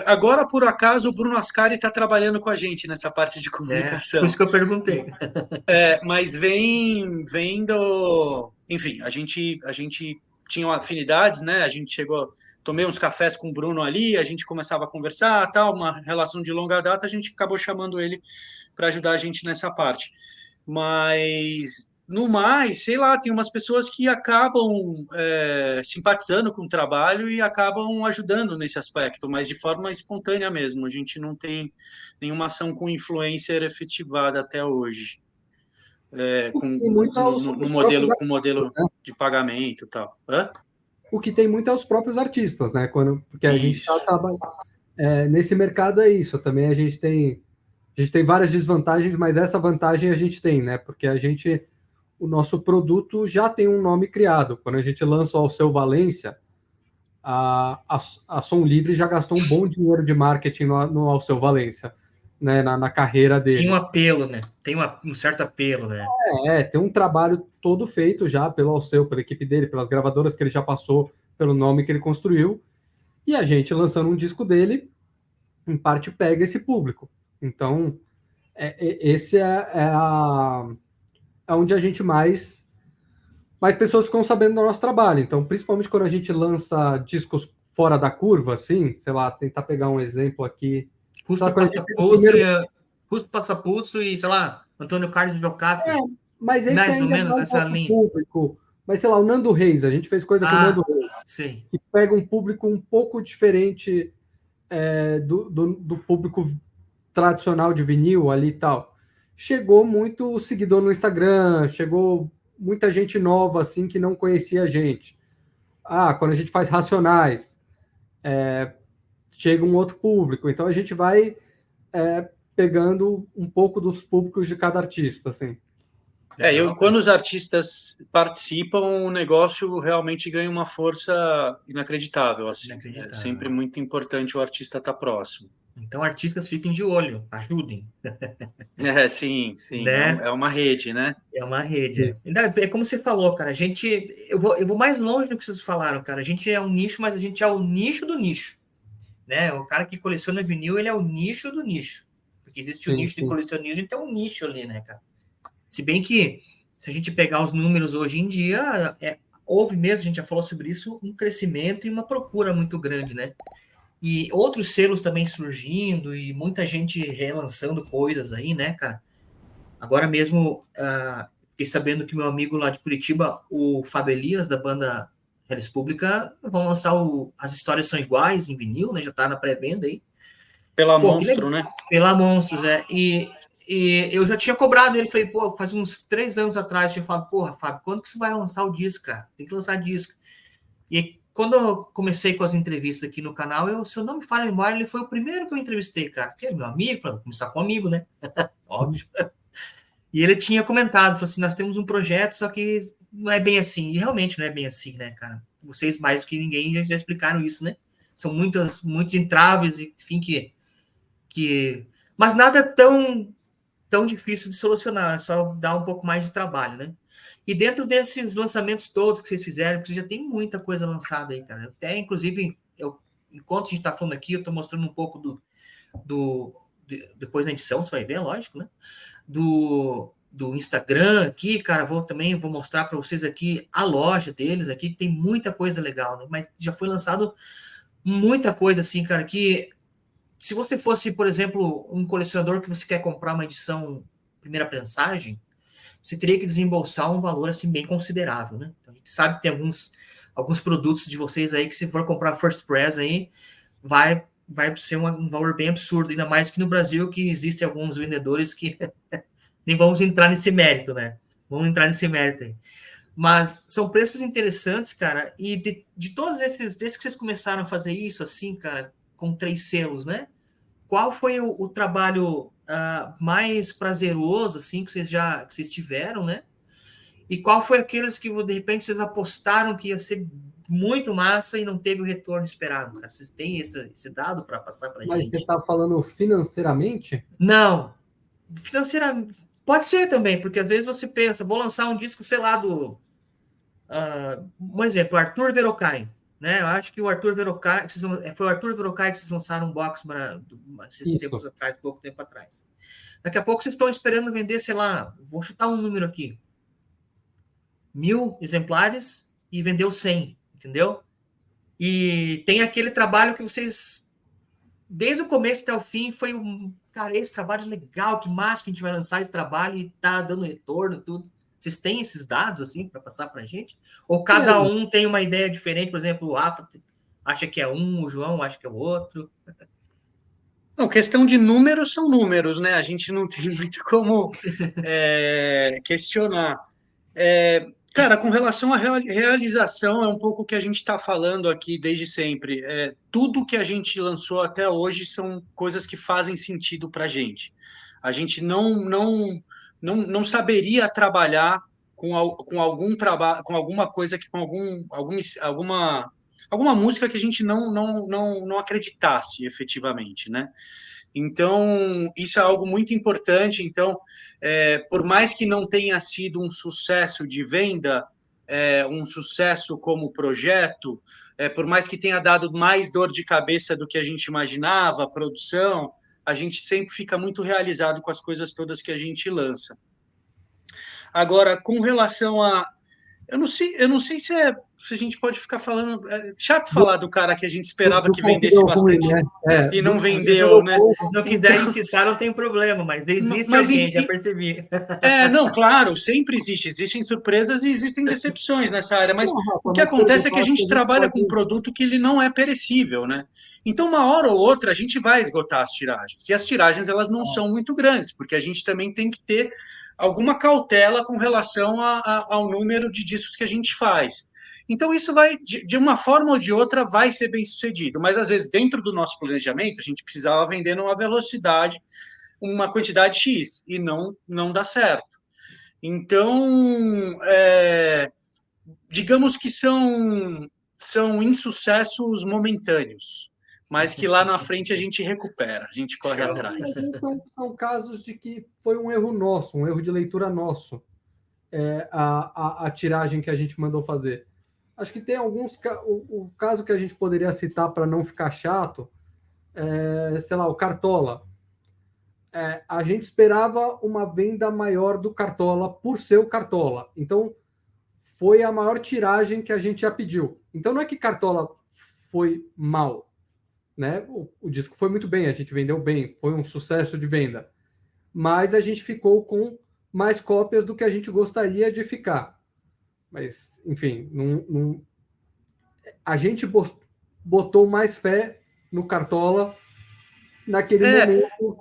Agora, por acaso, o Bruno Ascari está trabalhando com a gente nessa parte de comunicação. Por isso que eu perguntei. Mas vem do... Enfim, a gente tinha afinidades, né? A gente tomei uns cafés com o Bruno ali, a gente começava a conversar, tal, uma relação de longa data, a gente acabou chamando ele para ajudar a gente nessa parte. Mas, no mais, sei lá, tem umas pessoas que acabam simpatizando com o trabalho e acabam ajudando nesse aspecto, mas de forma espontânea mesmo. A gente não tem nenhuma ação com influencer efetivada até hoje, no modelo de pagamento e tal. O que tem muito é os próprios artistas, né? Porque a gente acaba... nesse mercado é isso. Também a gente tem várias desvantagens, mas essa vantagem a gente tem, né? Porque o nosso produto já tem um nome criado. Quando a gente lança o Alceu Valença, a Som Livre já gastou um bom dinheiro de marketing no Alceu Valença, né? Na carreira dele. Tem um apelo, né? Tem um certo apelo, né? Tem um trabalho todo feito já pelo Alceu, pela equipe dele, pelas gravadoras que ele já passou, pelo nome que ele construiu. E a gente, lançando um disco dele, em parte pega esse público. Então, esse é onde a gente mais pessoas ficam sabendo do nosso trabalho. Então, principalmente quando a gente lança discos fora da curva, assim, sei lá, tentar pegar um exemplo aqui. Rusto Passapulso e, sei lá, Antônio Carlos Jocato. Mas esse mais ou menos essa linha. Público. Mas, sei lá, o Nando Reis, a gente fez coisa com o Nando Reis. Sim. Que pega um público um pouco diferente do público tradicional de vinil ali e tal. Chegou muito seguidor no Instagram, chegou muita gente nova, assim, que não conhecia a gente. Quando a gente faz Racionais, chega um outro público. Então, a gente vai pegando um pouco dos públicos de cada artista, assim. Quando os artistas participam, o negócio realmente ganha uma força inacreditável, assim. É sempre muito importante o artista estar próximo. Então, artistas fiquem de olho, ajudem. Sim. Né? É uma rede, né? É uma rede. É como você falou, cara. Eu vou mais longe do que vocês falaram, cara. A gente é um nicho, mas a gente é o nicho do nicho. Né? O cara que coleciona vinil, ele é o nicho do nicho. Porque existe o nicho de colecionismo, então é um nicho ali, né, cara? Se bem que, se a gente pegar os números hoje em dia, houve mesmo, a gente já falou sobre isso, um crescimento e uma procura muito grande, né? E outros selos também surgindo e muita gente relançando coisas aí, né, cara? Agora mesmo, fiquei sabendo que meu amigo lá de Curitiba, o Fábio Elias, da banda Redes Pública, vão lançar As Histórias São Iguais em vinil, né? Já tá na pré-venda aí. Pela Monstro, né? Pela Monstros, E eu já tinha cobrado ele, falei, faz uns 3 anos atrás, eu tinha falado, Fábio, quando que você vai lançar o disco, cara? Tem que lançar disco. E quando eu comecei com as entrevistas aqui no canal, se eu não me falha a memória, ele foi o primeiro que eu entrevistei, cara, que é meu amigo, falei, vou começar com um amigo, né? Óbvio. E ele tinha comentado, falou assim, nós temos um projeto, só que não é bem assim. E realmente não é bem assim, né, cara? Vocês, mais do que ninguém, já explicaram isso, né? São muitos entraves, enfim, mas nada tão difícil de solucionar, é só dar um pouco mais de trabalho, né? E dentro desses lançamentos todos que vocês fizeram, porque já tem muita coisa lançada aí, cara. Até, inclusive, enquanto a gente está falando aqui, eu estou mostrando um pouco depois na edição, você vai ver, lógico, né? Do Instagram aqui, cara, vou mostrar para vocês aqui a loja deles aqui, que tem muita coisa legal, né? Mas já foi lançado muita coisa assim, cara, que se você fosse, por exemplo, um colecionador que você quer comprar uma edição primeira prensagem, você teria que desembolsar um valor assim bem considerável, né? Então, a gente sabe que tem alguns produtos de vocês aí que se for comprar first press aí, vai vai ser um valor bem absurdo, ainda mais que no Brasil que existem alguns vendedores que nem vamos entrar nesse mérito, né? Vamos entrar nesse mérito aí. Mas são preços interessantes, cara, e de todos esses, desde que vocês começaram a fazer isso, assim, cara, com 3 selos, né? Qual foi o trabalho mais prazeroso, assim, que vocês tiveram, né? E qual foi aqueles que, de repente, vocês apostaram que ia ser muito massa e não teve o retorno esperado, cara? Vocês têm esse dado para passar para a gente? Mas você está falando financeiramente? Não. Financeiramente, pode ser também, porque às vezes você pensa, vou lançar um disco, sei lá, um exemplo, Arthur Verocai, né? Eu acho que o Arthur Verocai, foi o Arthur Verocai que vocês lançaram um box esses tempos atrás, pouco tempo atrás. Daqui a pouco vocês estão esperando vender, sei lá, vou chutar um número aqui, 1.000 exemplares e vendeu 100, entendeu? E tem aquele trabalho que vocês, desde o começo até o fim, foi cara, esse trabalho é legal, que massa que a gente vai lançar esse trabalho e tá dando retorno, tudo. Vocês têm esses dados, assim, para passar para a gente? Ou cada um tem uma ideia diferente? Por exemplo, o Rafa acha que é um, o João acha que é o outro. Não, questão de números são números, né? A gente não tem muito como questionar. Cara, com relação à realização, é um pouco o que a gente está falando aqui desde sempre. Tudo que a gente lançou até hoje são coisas que fazem sentido para a gente. A gente não saberia trabalhar com algum trabalho, com alguma coisa que alguma música que a gente não acreditasse efetivamente, né? Então, isso é algo muito importante. Então, por mais que não tenha sido um sucesso de venda, um sucesso como projeto, por mais que tenha dado mais dor de cabeça do que a gente imaginava, a produção, a gente sempre fica muito realizado com as coisas todas que a gente lança. Agora, com relação a eu não sei se a gente pode ficar falando. É chato falar do cara que a gente esperava que vendesse bastante ruim, né? e não vendeu, né? Se não quiserem citar, não tem problema, mas existe alguém, já percebi. Não, claro, sempre existem surpresas e existem decepções nessa área, mas o que acontece é que a gente trabalha com um produto que ele não é perecível, né? Então, uma hora ou outra, a gente vai esgotar as tiragens. E as tiragens, elas não são muito grandes, porque a gente também tem que ter alguma cautela com relação ao número de discos que a gente faz. Então, isso vai, de uma forma ou de outra, vai ser bem sucedido, mas às vezes, dentro do nosso planejamento, a gente precisava vender numa velocidade, uma quantidade X, e não dá certo. Então, digamos que são insucessos momentâneos, mas que lá na frente a gente recupera, a gente corre atrás. São casos de que foi um erro nosso, um erro de leitura nosso, a tiragem que a gente mandou fazer. Acho que tem alguns... O caso que a gente poderia citar para não ficar chato, sei lá, o Cartola. A gente esperava uma venda maior do Cartola por ser o Cartola. Então, foi a maior tiragem que a gente já pediu. Então, não é que Cartola foi mal, né? O disco foi muito bem, a gente vendeu bem, foi um sucesso de venda. Mas a gente ficou com mais cópias do que a gente gostaria de ficar. Mas, enfim, a gente botou mais fé no Cartola naquele momento.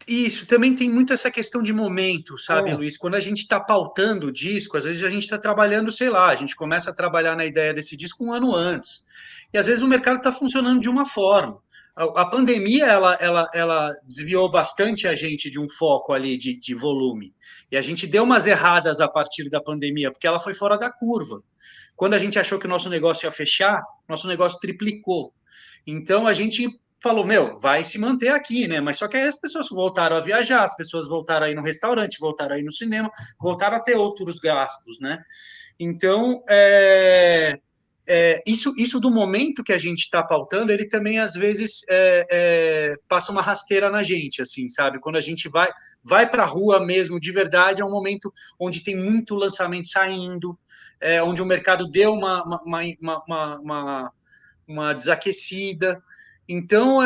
Isso, também tem muito essa questão de momento, sabe, Luiz? Quando a gente está pautando o disco, às vezes a gente está trabalhando, sei lá, a gente começa a trabalhar na ideia desse disco um ano antes. E às vezes o mercado está funcionando de uma forma. A pandemia, ela desviou bastante a gente de um foco ali de volume. E a gente deu umas erradas a partir da pandemia, porque ela foi fora da curva. Quando a gente achou que o nosso negócio ia fechar, nosso negócio triplicou. Então a gente falou, vai se manter aqui, né? Mas só que aí as pessoas voltaram a viajar, as pessoas voltaram a ir no restaurante, voltaram a ir no cinema, voltaram a ter outros gastos, né? Então, isso do momento que a gente está pautando, ele também, às vezes, passa uma rasteira na gente, assim, sabe? Quando a gente vai para a rua mesmo, de verdade, é um momento onde tem muito lançamento saindo, onde o mercado deu uma desaquecida. Então,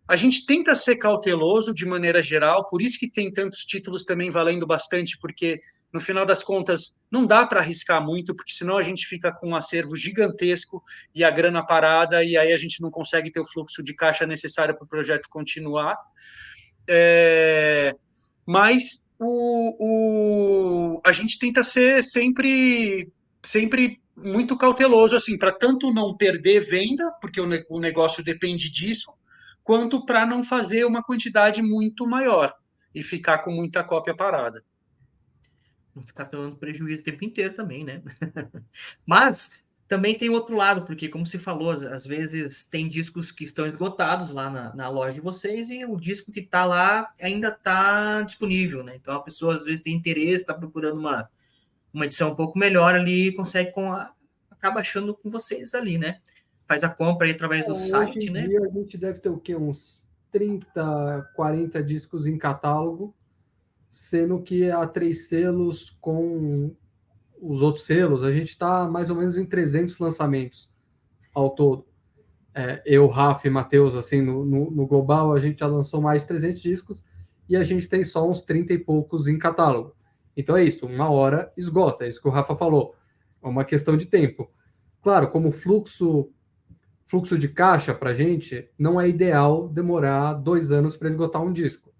A gente tenta ser cauteloso de maneira geral, por isso que tem tantos títulos também valendo bastante, porque no final das contas não dá para arriscar muito, porque senão a gente fica com um acervo gigantesco e a grana parada, e aí a gente não consegue ter o fluxo de caixa necessário para o projeto continuar. Mas a gente tenta ser sempre muito cauteloso, assim, para tanto não perder venda, porque o negócio depende disso, quanto para não fazer uma quantidade muito maior e ficar com muita cópia parada. Não ficar tomando prejuízo o tempo inteiro também, né? Mas também tem outro lado, porque, como se falou, às vezes tem discos que estão esgotados lá na loja de vocês e o disco que está lá ainda está disponível, né? Então a pessoa às vezes tem interesse, está procurando uma edição um pouco melhor ali, consegue acaba achando com vocês ali, né? Faz a compra aí através do site, Hoje em né? dia a gente deve ter o quê? Uns 30, 40 discos em catálogo, sendo que há 3 selos com os outros selos, a gente está mais ou menos em 300 lançamentos ao todo. Eu, Rafa e Matheus, assim, no global, a gente já lançou mais 300 discos e a gente tem só uns 30 e poucos em catálogo. Então é isso, uma hora esgota, é isso que o Rafa falou. É uma questão de tempo. Claro, como fluxo de caixa para a gente, não é ideal demorar 2 anos para esgotar um disco.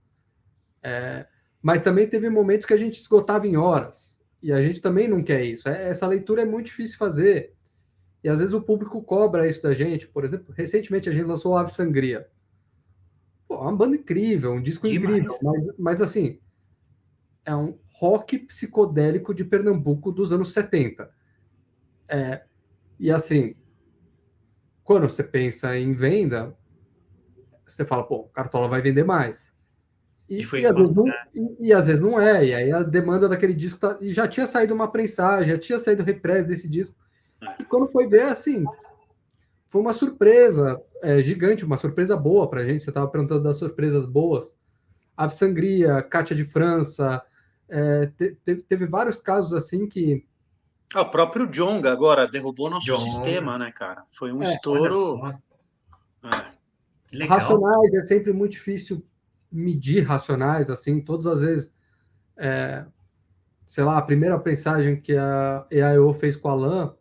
Mas também teve momentos que a gente esgotava em horas. E a gente também não quer isso. Essa leitura é muito difícil fazer. E às vezes o público cobra isso da gente. Por exemplo, recentemente a gente lançou Ave Sangria. Pô, uma banda incrível, um disco incrível. Mas assim, é um rock psicodélico de Pernambuco dos anos 70. E assim, quando você pensa em venda, você fala, pô, Cartola vai vender mais. E às vezes não é. E aí a demanda daquele disco e já tinha saído uma prensagem, já tinha saído repress desse disco. E quando foi ver, assim, foi uma surpresa gigante, uma surpresa boa pra gente. Você estava perguntando das surpresas boas. Ave Sangria, Cátia de França, teve vários casos assim que... O próprio Djonga agora derrubou nosso sistema, né, cara? Foi um estouro. Que legal. Racionais, é sempre muito difícil medir Racionais, assim, todas as vezes, sei lá, a primeira prensagem que a EIO fez com a LAN,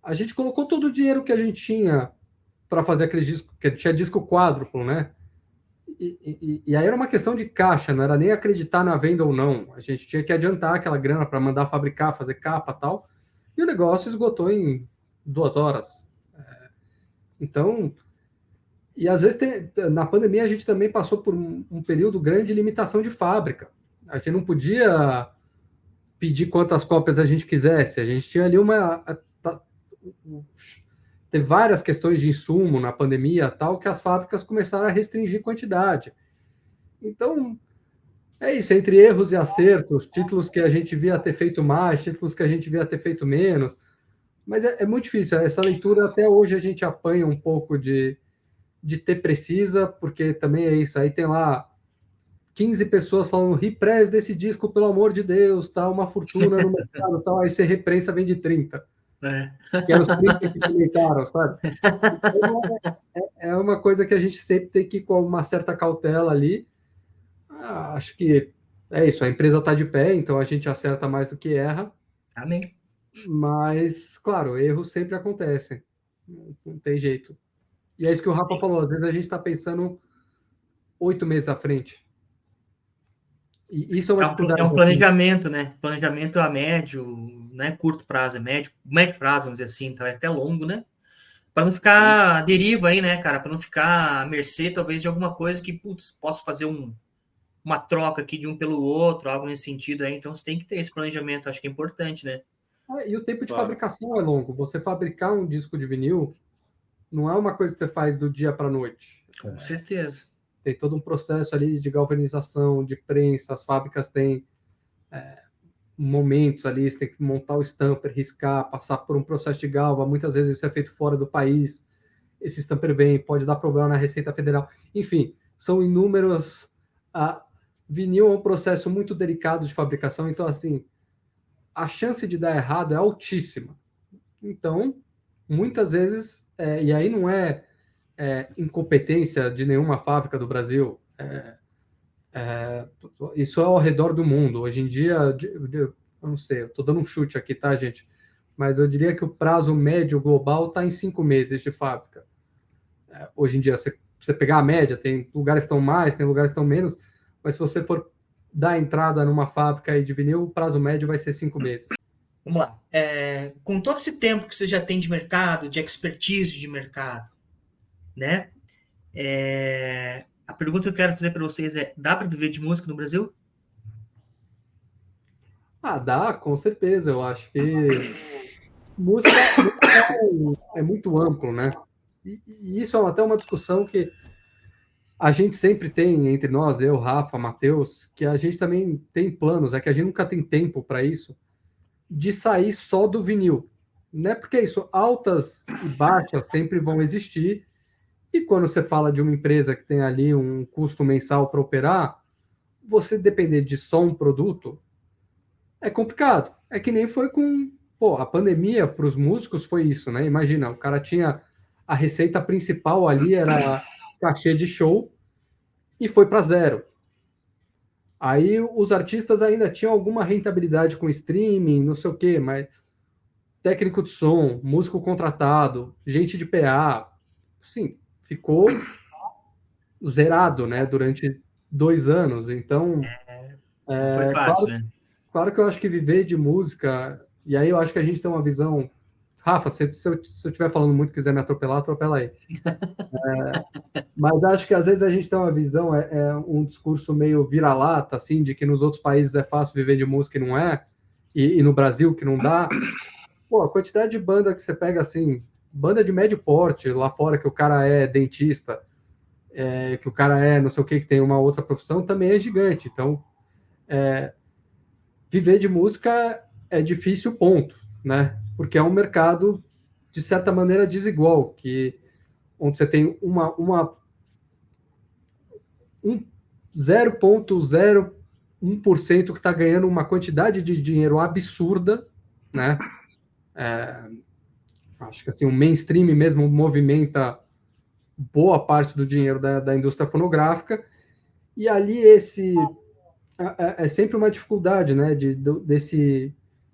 a gente colocou todo o dinheiro que a gente tinha para fazer aquele disco, que tinha disco quádruplo, né? E aí era uma questão de caixa, não era nem acreditar na venda ou não. A gente tinha que adiantar aquela grana para mandar fabricar, fazer capa e tal. E o negócio esgotou em 2 horas. Então, e às vezes na pandemia a gente também passou por um período grande de limitação de fábrica. A gente não podia pedir quantas cópias a gente quisesse. A gente tinha ali teve várias questões de insumo na pandemia, tal, que as fábricas começaram a restringir quantidade. Então, é isso, entre erros e acertos, títulos que a gente via ter feito mais, títulos que a gente via ter feito menos. Mas é muito difícil. Essa leitura, até hoje, a gente apanha um pouco de ter precisa, porque também é isso. Aí tem lá 15 pessoas falando, repress desse disco, pelo amor de Deus, tá uma fortuna no mercado, tal. Aí você reprensa, vende 30. Que eram os 30 que comentaram, sabe? Então, é uma coisa que a gente sempre tem que ir com uma certa cautela ali. Acho que é isso, a empresa está de pé, então a gente acerta mais do que erra. Amém. Mas, claro, erros sempre acontecem. Não tem jeito. E é isso que o Rafa falou, às vezes a gente está pensando 8 meses à frente. E isso é um planejamento, né? Planejamento a médio, não é curto prazo, é médio prazo, vamos dizer assim, então é até longo, né? Para não ficar à deriva aí, né, cara? Para não ficar à mercê, talvez, de alguma coisa que, putz, posso fazer uma troca aqui de um pelo outro, algo nesse sentido aí. Então, você tem que ter esse planejamento, acho que é importante, né? E o tempo de fabricação é longo. Você fabricar um disco de vinil não é uma coisa que você faz do dia para a noite. Com certeza. Tem todo um processo ali de galvanização, de prensa, as fábricas têm momentos ali, você tem que montar o stamper, riscar, passar por um processo de galva, muitas vezes isso é feito fora do país, esse stamper vem, pode dar problema na Receita Federal, enfim, são inúmeros... Vinil é um processo muito delicado de fabricação, então, assim, a chance de dar errado é altíssima. Então, muitas vezes, e aí não é incompetência de nenhuma fábrica do Brasil. Isso é ao redor do mundo. Hoje em dia, eu não sei, eu estou dando um chute aqui, tá, gente? Mas eu diria que o prazo médio global está em 5 meses de fábrica. Hoje em dia, você pegar a média, tem lugares que estão mais, tem lugares que estão menos, mas se você for dar entrada numa fábrica aí de vinil, o prazo médio vai ser 5 meses. Vamos lá. Com todo esse tempo que você já tem de mercado, de expertise de mercado, né? A pergunta que eu quero fazer para vocês dá para viver de música no Brasil? Dá, com certeza. Eu acho que música é muito amplo, né? E isso é até uma discussão que a gente sempre tem entre nós, eu, Rafa, Matheus, que a gente também tem planos, que a gente nunca tem tempo para isso, de sair só do vinil. Né? Porque é isso, altas e baixas sempre vão existir, e quando você fala de uma empresa que tem ali um custo mensal para operar, você depender de só um produto é complicado. É que nem foi com a pandemia para os músicos foi isso, né? Imagina, o cara tinha a receita principal ali era cachê de show e foi para zero. Aí os artistas ainda tinham alguma rentabilidade com streaming, não sei o quê, mas técnico de som, músico contratado, gente de PA, sim, ficou zerado, né? Durante 2 anos. Então, não foi fácil, né? Claro que eu acho que viver de música, e aí eu acho que a gente tem uma visão. Rafa, se eu estiver falando muito e quiser me atropelar, atropela aí. Mas acho que às vezes a gente tem uma visão, um discurso meio vira-lata, assim, de que nos outros países é fácil viver de música e não é, e no Brasil que não dá. Pô, a quantidade de banda que você pega, assim, banda de médio porte lá fora, que o cara é dentista, que o cara é não sei o que tem uma outra profissão, também é gigante. Então, viver de música é difícil, ponto, né? Porque é um mercado, de certa maneira, desigual, onde você tem um 0,01% que está ganhando uma quantidade de dinheiro absurda, né? Acho que assim, o mainstream mesmo movimenta boa parte do dinheiro da indústria fonográfica, e ali é sempre uma dificuldade, né, desse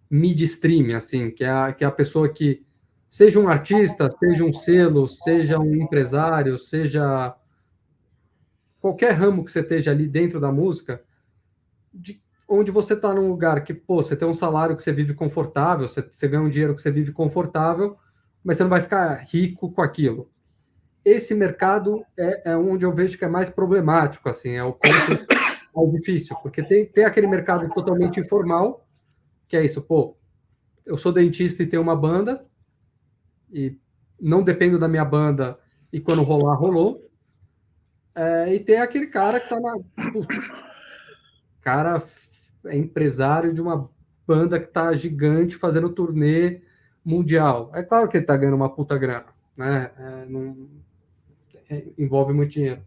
midstream, assim, que é a pessoa que, seja um artista, seja um selo, seja um empresário, seja qualquer ramo que você esteja ali dentro da música, onde você está num lugar que, você tem um salário que você vive confortável, você ganha um dinheiro que você vive confortável, mas você não vai ficar rico com aquilo. Esse mercado é onde eu vejo que é mais problemático, assim, é o ponto mais difícil, porque tem aquele mercado totalmente informal, que é isso, eu sou dentista e tenho uma banda, e não dependo da minha banda, e quando rolar, rolou. E tem aquele cara que tá cara é empresário de uma banda que tá gigante fazendo turnê mundial. É claro que ele tá ganhando uma puta grana, né? Envolve muito dinheiro.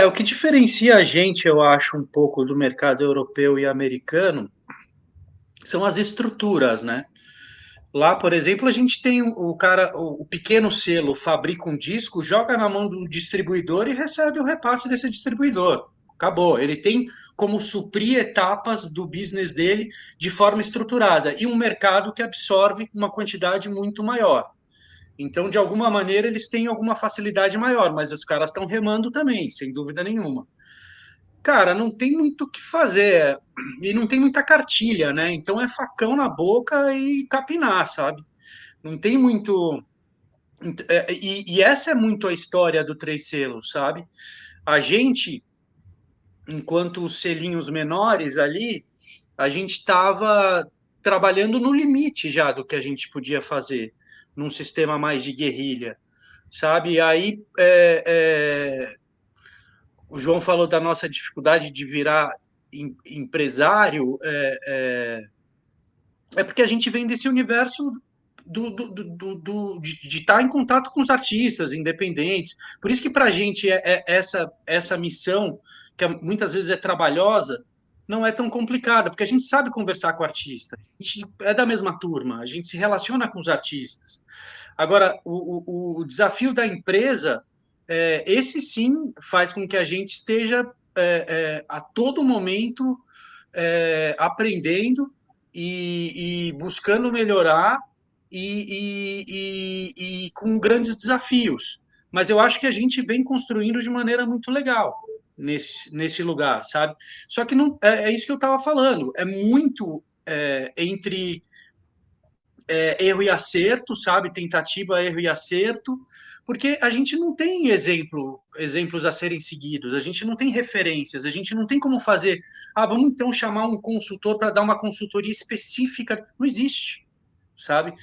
O que diferencia a gente, eu acho, um pouco do mercado europeu e americano são as estruturas, né? Lá, por exemplo, a gente tem o pequeno selo fabrica um disco, joga na mão do distribuidor e recebe o repasse desse distribuidor. Acabou. Ele tem como suprir etapas do business dele de forma estruturada e um mercado que absorve uma quantidade muito maior. Então, de alguma maneira, eles têm alguma facilidade maior, mas os caras estão remando também, sem dúvida nenhuma. Cara, não tem muito o que fazer e não tem muita cartilha, né? Então é facão na boca e capinar, sabe? Não tem muito. E essa é muito a história do Três Selos, sabe? A gente, enquanto os selinhos menores ali, a gente estava trabalhando no limite já do que a gente podia fazer num sistema mais de guerrilha, sabe? E aí o João falou da nossa dificuldade de virar empresário, porque a gente vem desse universo de estar em contato com os artistas independentes. Por isso que para a gente essa missão, que muitas vezes é trabalhosa, não é tão complicada, porque a gente sabe conversar com o artista, a gente é da mesma turma, a gente se relaciona com os artistas. Agora, o desafio da empresa esse sim faz com que a gente esteja a todo momento aprendendo e buscando melhorar e com grandes desafios. Mas eu acho que a gente vem construindo de maneira muito legal nesse lugar, sabe? Só que não é isso que eu estava falando. É muito entre erro e acerto, sabe? Tentativa, erro e acerto, porque a gente não tem exemplos a serem seguidos, a gente não tem referências, a gente não tem como fazer. Vamos então chamar um consultor para dar uma consultoria específica. Não existe, sabe?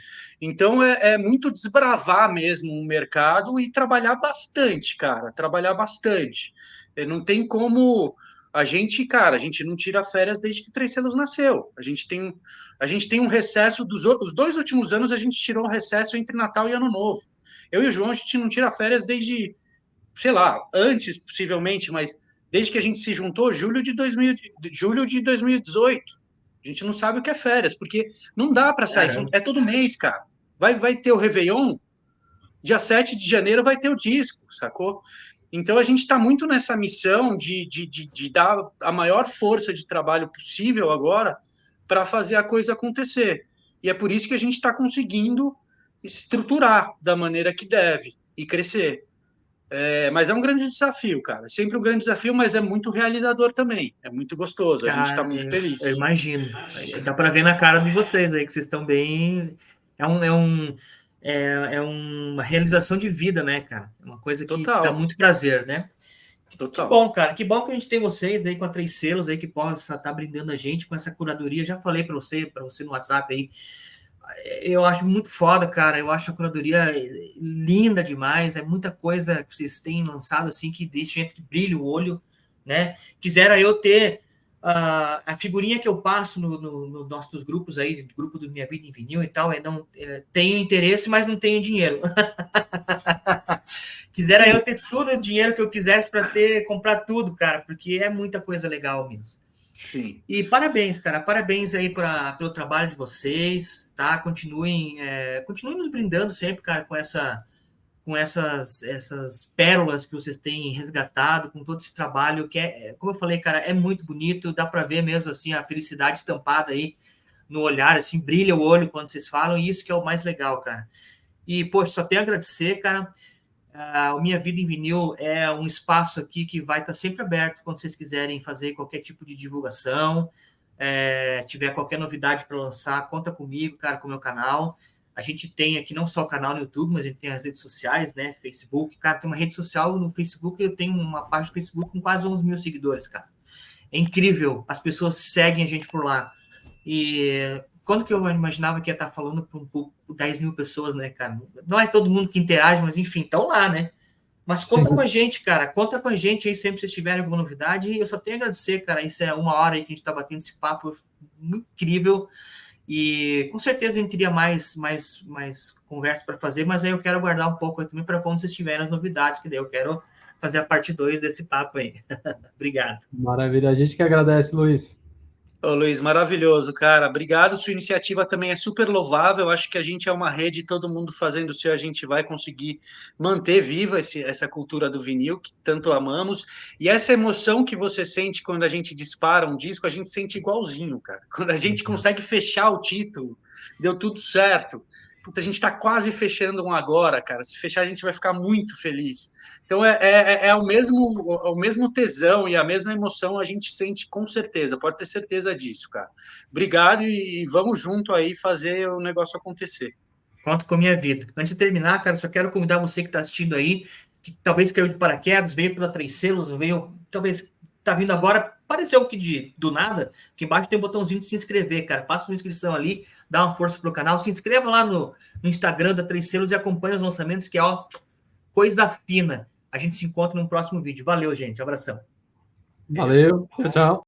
Então é muito desbravar mesmo o mercado e trabalhar bastante, cara, trabalhar bastante. Não tem como cara, a gente não tira férias desde que o Três Selos nasceu. A gente tem um recesso os 2 últimos anos a gente tirou um recesso entre Natal e Ano Novo. Eu e o João a gente não tira férias desde, sei lá, antes possivelmente, mas desde que a gente se juntou, julho de 2018. A gente não sabe o que é férias, porque não dá para sair. É todo mês, cara. Vai ter o Réveillon, dia 7 de janeiro vai ter o disco, sacou? Então a gente está muito nessa missão de dar a maior força de trabalho possível agora para fazer a coisa acontecer. E é por isso que a gente está conseguindo estruturar da maneira que deve e crescer. Mas é um grande desafio, cara. Sempre um grande desafio, mas é muito realizador também. É muito gostoso. A gente está Cara, muito eu feliz. imagino. Dá para ver na cara de vocês aí que vocês estão bem. É uma realização de vida, né, cara? É uma coisa que dá Total, muito prazer, né? Que total. bom, cara. Que bom que a gente tem vocês aí com a Três Selos aí que possa estar brindando a gente com essa curadoria. Já falei para você no WhatsApp aí. Eu acho muito foda, cara. Eu acho a curadoria linda demais. É muita coisa que vocês têm lançado assim que deixa gente que brilha o olho, né? Quisera eu ter a figurinha que eu passo no nossos grupos aí, grupo do Minha Vida em Vinil e tal. Tenho interesse, mas não tenho dinheiro. Quisera eu ter todo o dinheiro que eu quisesse para comprar tudo, cara, porque é muita coisa legal mesmo. Sim. E parabéns, cara. Parabéns aí pelo trabalho de vocês, tá? Continuem nos brindando sempre, cara, com essas pérolas que vocês têm resgatado, com todo esse trabalho que como eu falei, cara, é muito bonito. Dá para ver mesmo assim a felicidade estampada aí no olhar, assim, brilha o olho quando vocês falam. E isso que é o mais legal, cara. E poxa, só tenho a agradecer, cara. O Minha Vida em Vinil é um espaço aqui que vai estar sempre aberto quando vocês quiserem fazer qualquer tipo de divulgação, tiver qualquer novidade para lançar, conta comigo, cara, com o meu canal. A gente tem aqui não só o canal no YouTube, mas a gente tem as redes sociais, né? Facebook, cara, tem uma rede social no Facebook, eu tenho uma página do Facebook com quase 11 mil seguidores, cara. É incrível, as pessoas seguem a gente por lá. E quando que eu imaginava que ia estar falando para um pouco 10 mil pessoas, né, cara? Não é todo mundo que interage, mas enfim, estão lá, né? Mas conta com a gente, cara. Conta com a gente aí sempre que vocês tiverem alguma novidade. E eu só tenho a agradecer, cara. Isso é 1 hora aí que a gente está batendo esse papo muito incrível. E com certeza a gente teria mais conversa para fazer, mas aí eu quero aguardar um pouco aí também para quando vocês tiverem as novidades, que daí eu quero fazer a parte 2 desse papo aí. Obrigado. Maravilha. A gente que agradece, Luiz. Ô, Luiz, maravilhoso, cara. Obrigado. Sua iniciativa também é super louvável. Acho que a gente é uma rede, todo mundo fazendo o seu, a gente vai conseguir manter viva essa cultura do vinil que tanto amamos. E essa emoção que você sente quando a gente dispara um disco, a gente sente igualzinho, cara. Quando a gente consegue fechar o título, deu tudo certo. Puta, a gente está quase fechando um agora, cara. Se fechar, a gente vai ficar muito feliz. Então é o mesmo tesão e a mesma emoção a gente sente com certeza, pode ter certeza disso, cara. Obrigado e vamos junto aí fazer o negócio acontecer. Conto com a minha vida. Antes de terminar, cara, só quero convidar você que está assistindo aí, que talvez caiu de paraquedas, veio pela Três Selos, talvez está vindo agora, apareceu aqui do nada, aqui embaixo tem um botãozinho de se inscrever, cara. Faça uma inscrição ali, dá uma força pro canal, se inscreva lá no Instagram da Três Selos e acompanhe os lançamentos, que é, coisa fina. A gente se encontra no próximo vídeo. Valeu, gente. Abração. Valeu. Tchau, tchau.